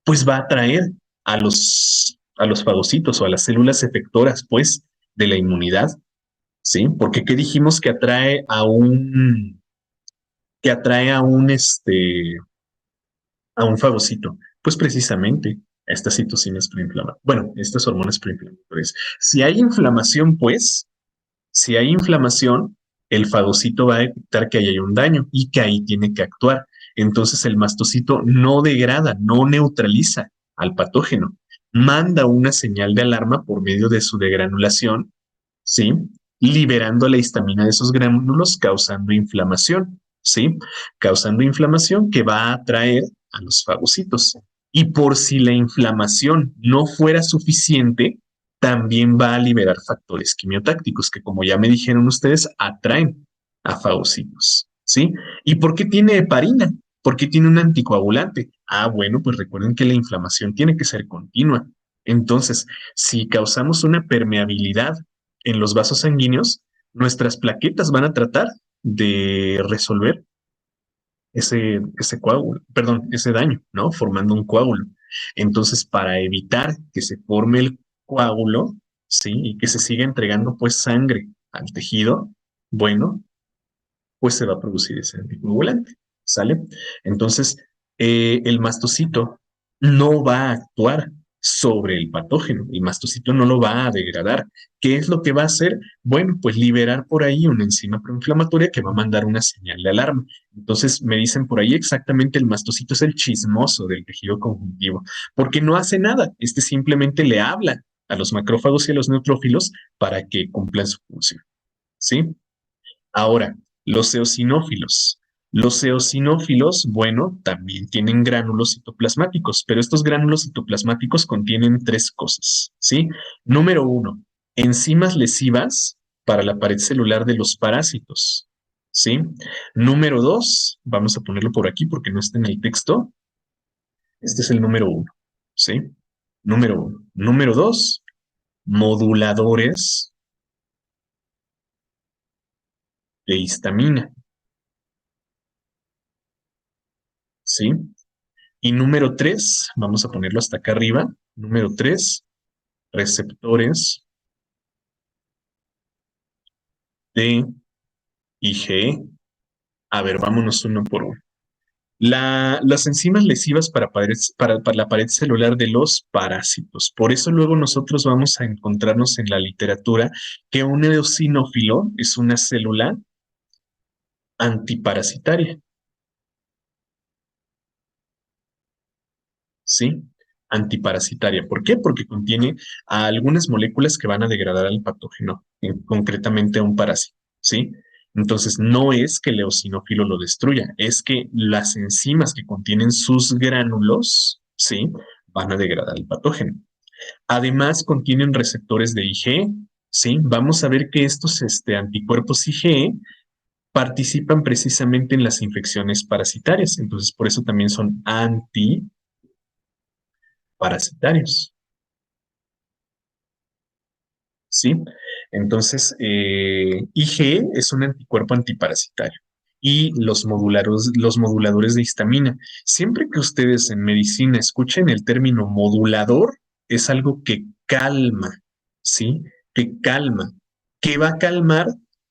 Pues va a atraer a los fagocitos o a las células efectoras, pues, de la inmunidad. ¿Sí? Porque ¿qué dijimos que atrae a un fagocito? Pues precisamente a estas citocinas preinflamatorias. Bueno, estas hormonas preinflamatorias. Si hay inflamación, pues, si hay inflamación, el fagocito va a detectar que ahí hay un daño y que ahí tiene que actuar. Entonces el mastocito no degrada, no neutraliza al patógeno, manda una señal de alarma por medio de su degranulación, ¿sí? Liberando la histamina de esos gránulos, causando inflamación, ¿sí? Causando inflamación que va a atraer a los fagocitos. Y por si la inflamación no fuera suficiente, también va a liberar factores quimiotácticos que, como ya me dijeron ustedes, atraen a fagocitos, ¿sí? ¿Y por qué tiene heparina? ¿Por qué tiene un anticoagulante? Ah, bueno, pues recuerden que la inflamación tiene que ser continua. Entonces, si causamos una permeabilidad en los vasos sanguíneos, nuestras plaquetas van a tratar de resolver ese coágulo, perdón, ese daño, ¿no? Formando un coágulo. Entonces, para evitar que se forme el coágulo, ¿sí? Y que se siga entregando pues sangre al tejido, bueno, pues se va a producir ese anticoagulante, ¿sale? Entonces, el mastocito no va a actuar sobre el patógeno, el mastocito no lo va a degradar. ¿Qué es lo que va a hacer? Bueno, pues liberar por ahí una enzima proinflamatoria que va a mandar una señal de alarma. Entonces, me dicen por ahí exactamente el mastocito es el chismoso del tejido conjuntivo, porque no hace nada, este simplemente le habla a los macrófagos y a los neutrófilos para que cumplan su función, ¿sí? Ahora, los eosinófilos. Los eosinófilos, bueno, también tienen gránulos citoplasmáticos, pero estos gránulos citoplasmáticos contienen tres cosas, ¿sí? Número uno, enzimas lesivas para la pared celular de los parásitos, ¿sí? Número dos, vamos a ponerlo por aquí porque no está en el texto. Este es el número uno, ¿sí? Número uno. Número dos, moduladores de histamina, ¿sí? Y número tres, vamos a ponerlo hasta acá arriba. Número tres, receptores de IgE. A ver, vámonos uno por uno. Las enzimas lesivas para la pared celular de los parásitos. Por eso luego nosotros vamos a encontrarnos en la literatura que un eosinófilo es una célula antiparasitaria. ¿Sí? Antiparasitaria. ¿Por qué? Porque contiene a algunas moléculas que van a degradar al patógeno, concretamente a un parásito, ¿sí? Entonces, no es que el eosinófilo lo destruya, es que las enzimas que contienen sus gránulos, ¿sí? Van a degradar el patógeno. Además, contienen receptores de IgE, ¿sí? Vamos a ver que estos anticuerpos IgE participan precisamente en las infecciones parasitarias, entonces por eso también son antiparasitarios. ¿Sí? Entonces, IgE es un anticuerpo antiparasitario y los moduladores de histamina. Siempre que ustedes en medicina escuchen el término modulador, es algo que calma, ¿sí? que calma. ¿Qué va a calmar?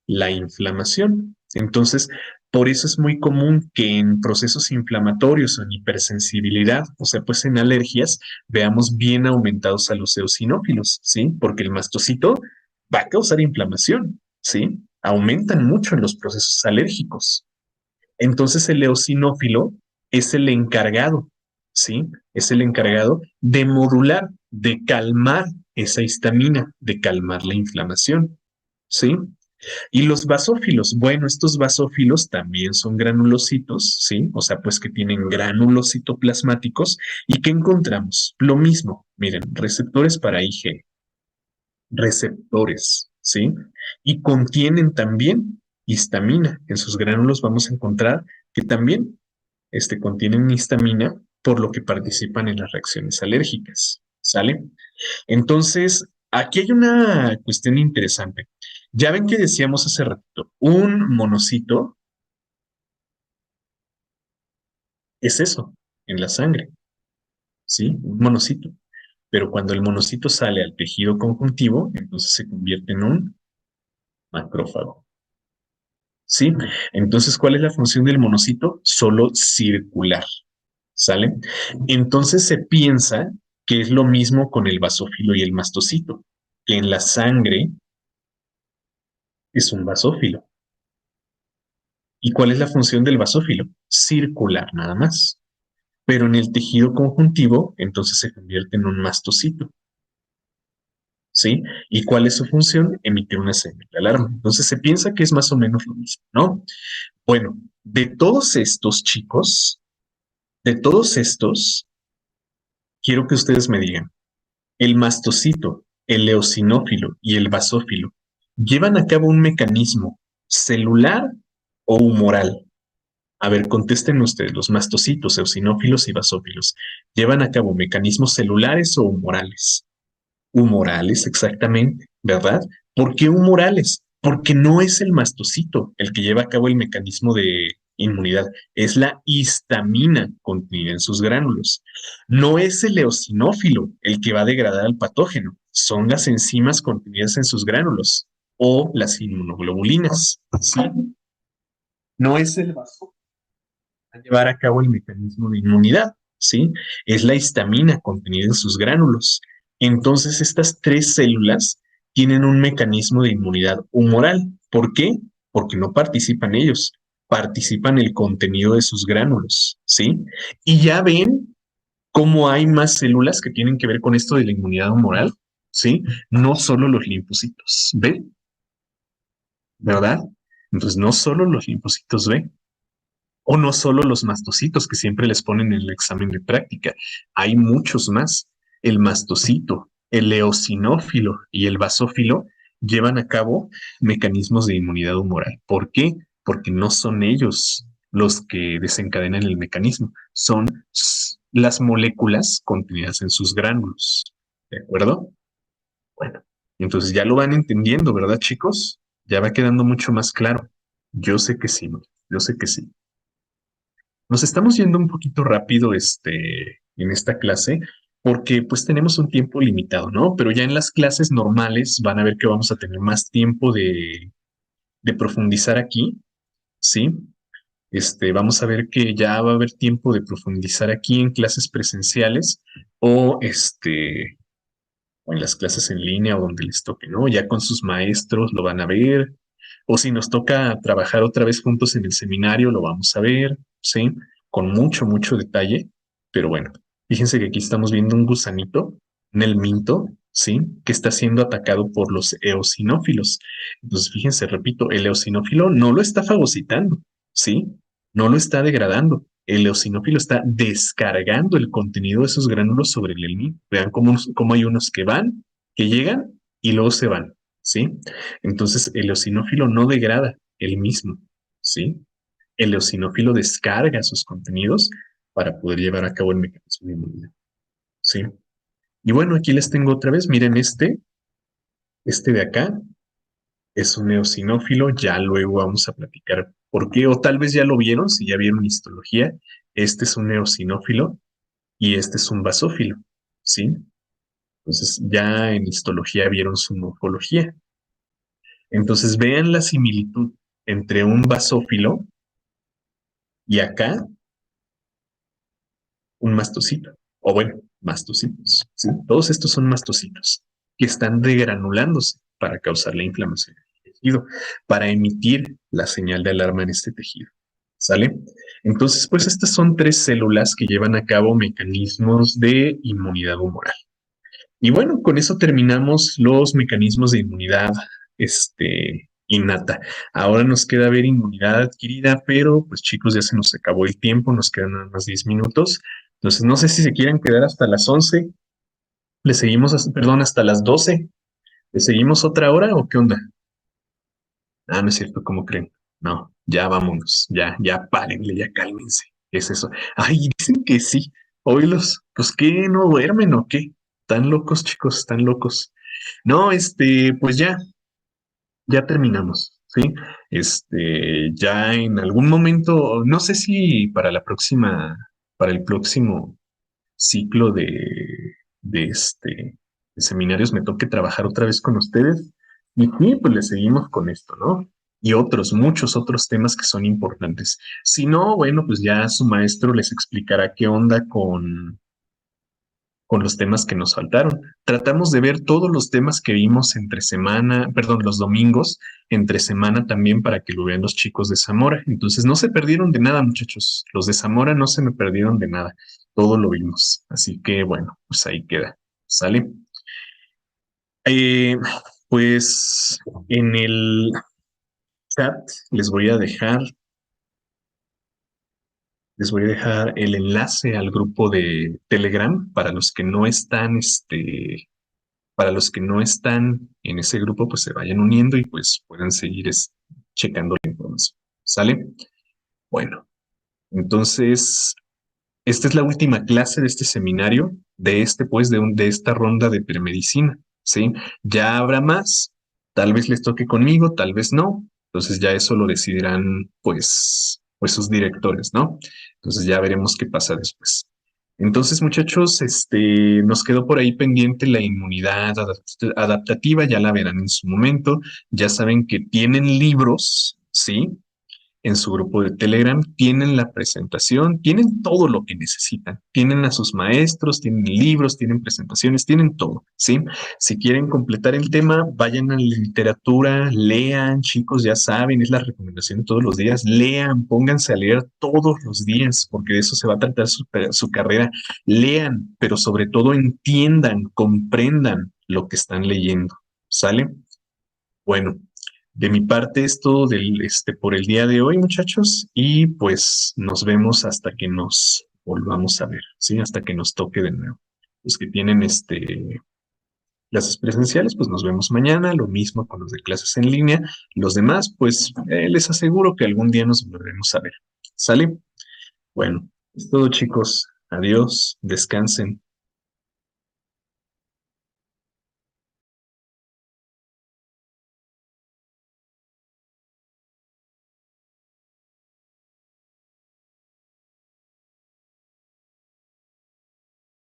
La inflamación. Entonces, por eso es muy común que en procesos inflamatorios o en hipersensibilidad, o sea, pues en alergias, veamos bien aumentados a los eosinófilos, ¿sí? Porque el mastocito va a causar inflamación, ¿sí? Aumentan mucho en los procesos alérgicos. Entonces el eosinófilo es el encargado, ¿sí? Es el encargado de modular, de calmar esa histamina, de calmar la inflamación, ¿sí? Y los basófilos, bueno, estos basófilos también son granulocitos, ¿sí? O sea, pues que tienen gránulos citoplasmáticos. ¿Y qué encontramos? Lo mismo, miren, receptores para IG, receptores, ¿sí? Y contienen también histamina. En sus gránulos vamos a encontrar que también contienen histamina, por lo que participan en las reacciones alérgicas, ¿sale? Entonces, aquí hay una cuestión interesante. Ya ven que decíamos hace ratito, un monocito es eso, en la sangre, ¿sí? Un monocito. Pero cuando el monocito sale al tejido conjuntivo, entonces se convierte en un macrófago. ¿Sí? Entonces, ¿cuál es la función del monocito? Solo circular, ¿sale? Entonces se piensa que es lo mismo con el basófilo y el mastocito, que en la sangre es un basófilo. ¿Y cuál es la función del basófilo? Circular, nada más. Pero en el tejido conjuntivo, entonces se convierte en un mastocito, ¿sí? ¿Y cuál es su función? Emitir una señal de alarma. Entonces se piensa que es más o menos lo mismo, ¿no? Bueno, de todos estos chicos, de todos estos, quiero que ustedes me digan, el mastocito, el eosinófilo y el basófilo llevan a cabo un mecanismo celular o humoral. A ver, contesten ustedes, los mastocitos, eosinófilos y basófilos, ¿llevan a cabo mecanismos celulares o humorales? Humorales, exactamente, ¿verdad? ¿Por qué humorales? Porque no es el mastocito el que lleva a cabo el mecanismo de inmunidad, es la histamina contenida en sus gránulos. No es el eosinófilo el que va a degradar al patógeno, son las enzimas contenidas en sus gránulos o las inmunoglobulinas. ¿Sí? No es el basófilo a llevar a cabo el mecanismo de inmunidad, ¿sí? Es la histamina contenida en sus gránulos. Entonces, estas tres células tienen un mecanismo de inmunidad humoral. ¿Por qué? Porque no participan ellos, participan el contenido de sus gránulos, ¿sí? Y ya ven cómo hay más células que tienen que ver con esto de la inmunidad humoral, ¿sí? No solo los linfocitos B, ¿verdad? Entonces, no solo los linfocitos B, o no solo los mastocitos que siempre les ponen en el examen de práctica. Hay muchos más. El mastocito, el eosinófilo y el basófilo llevan a cabo mecanismos de inmunidad humoral. ¿Por qué? Porque no son ellos los que desencadenan el mecanismo, son las moléculas contenidas en sus gránulos. ¿De acuerdo? Bueno, entonces ya lo van entendiendo, ¿verdad, chicos? Ya va quedando mucho más claro. Yo sé que sí, ¿no? Yo sé que sí. Nos estamos yendo un poquito rápido, en esta clase, porque pues tenemos un tiempo limitado, ¿no? Pero ya en las clases normales van a ver que vamos a tener más tiempo de profundizar aquí, ¿sí? Vamos a ver que ya va a haber tiempo de profundizar aquí en clases presenciales o, o en las clases en línea o donde les toque, ¿no? Ya con sus maestros lo van a ver, o si nos toca trabajar otra vez juntos en el seminario, lo vamos a ver, ¿sí? Con mucho, mucho detalle, pero bueno, fíjense que aquí estamos viendo un gusanito, un helminto, ¿sí? Que está siendo atacado por los eosinófilos. Entonces, fíjense, repito, el eosinófilo no lo está fagocitando, ¿sí? No lo está degradando. El eosinófilo está descargando el contenido de esos gránulos sobre el helminto. Vean cómo hay unos que van, que llegan y luego se van, ¿sí? Entonces, el eosinófilo no degrada el mismo, ¿sí? El eosinófilo descarga sus contenidos para poder llevar a cabo el mecanismo de inmunidad, ¿sí? Y bueno, aquí les tengo otra vez, miren este de acá es un eosinófilo, ya luego vamos a platicar por qué, o tal vez ya lo vieron, si ya vieron histología, este es un eosinófilo y este es un basófilo, ¿sí? Entonces, ya en histología vieron su morfología. Entonces, vean la similitud entre un basófilo y acá un mastocito. O bueno, mastocitos. ¿Sí? Todos estos son mastocitos que están degranulándose para causar la inflamación del tejido, para emitir la señal de alarma en este tejido. ¿Sale? Entonces, pues estas son tres células que llevan a cabo mecanismos de inmunidad humoral. Y bueno, con eso terminamos los mecanismos de inmunidad innata. Ahora nos queda ver inmunidad adquirida, pero pues chicos, ya se nos acabó el tiempo, nos quedan nada más 10 minutos. Entonces, no sé si se quieren quedar hasta las 11, le seguimos, perdón, hasta las 12, le seguimos otra hora o qué onda. Ah, no es cierto, ¿cómo creen? No, ya vámonos, ya párenle, ya cálmense. ¿Qué es eso? Ay, dicen que sí. Oílos, pues qué, ¿no duermen o qué? Tan locos, chicos, tan locos. No, pues ya terminamos, ¿sí? Ya en algún momento, no sé si para para el próximo ciclo de seminarios me toque trabajar otra vez con ustedes. Y sí, pues le seguimos con esto, ¿no? Y otros, muchos otros temas que son importantes. Si no, bueno, pues ya su maestro les explicará qué onda con los temas que nos faltaron. Tratamos de ver todos los temas que vimos entre semana, perdón, los domingos, entre semana también para que lo vean los chicos de Zamora. Entonces, no se perdieron de nada, muchachos. Los de Zamora no se me perdieron de nada. Todo lo vimos. Así que, bueno, pues ahí queda. ¿Sale? Eh, pues en el chat les voy a dejar, les voy a dejar el enlace al grupo de Telegram para los que no están, para los que no están en ese grupo, pues se vayan uniendo y pues puedan seguir checando la información. ¿Sale? Bueno, entonces, esta es la última clase de este seminario, pues, de esta ronda de premedicina, ¿sí? Ya habrá más, tal vez les toque conmigo, tal vez no. Entonces ya eso lo decidirán, pues sus directores, ¿no? Entonces ya veremos qué pasa después. Entonces, muchachos, nos quedó por ahí pendiente la inmunidad adaptativa, ya la verán en su momento. Ya saben que tienen libros, ¿sí? En su grupo de Telegram, tienen la presentación, tienen todo lo que necesitan. Tienen a sus maestros, tienen libros, tienen presentaciones, tienen todo, ¿sí? Si quieren completar el tema, vayan a la literatura, lean, chicos, ya saben, es la recomendación de todos los días, lean, pónganse a leer todos los días, porque de eso se va a tratar su carrera. Lean, pero sobre todo entiendan, comprendan lo que están leyendo, ¿sale? Bueno, de mi parte es todo por el día de hoy, muchachos, y pues nos vemos hasta que nos volvamos a ver, ¿sí? Hasta que nos toque de nuevo. Los que tienen clases presenciales, pues nos vemos mañana, lo mismo con los de clases en línea. Los demás, pues les aseguro que algún día nos volveremos a ver. ¿Sale? Bueno, es todo, chicos. Adiós, descansen.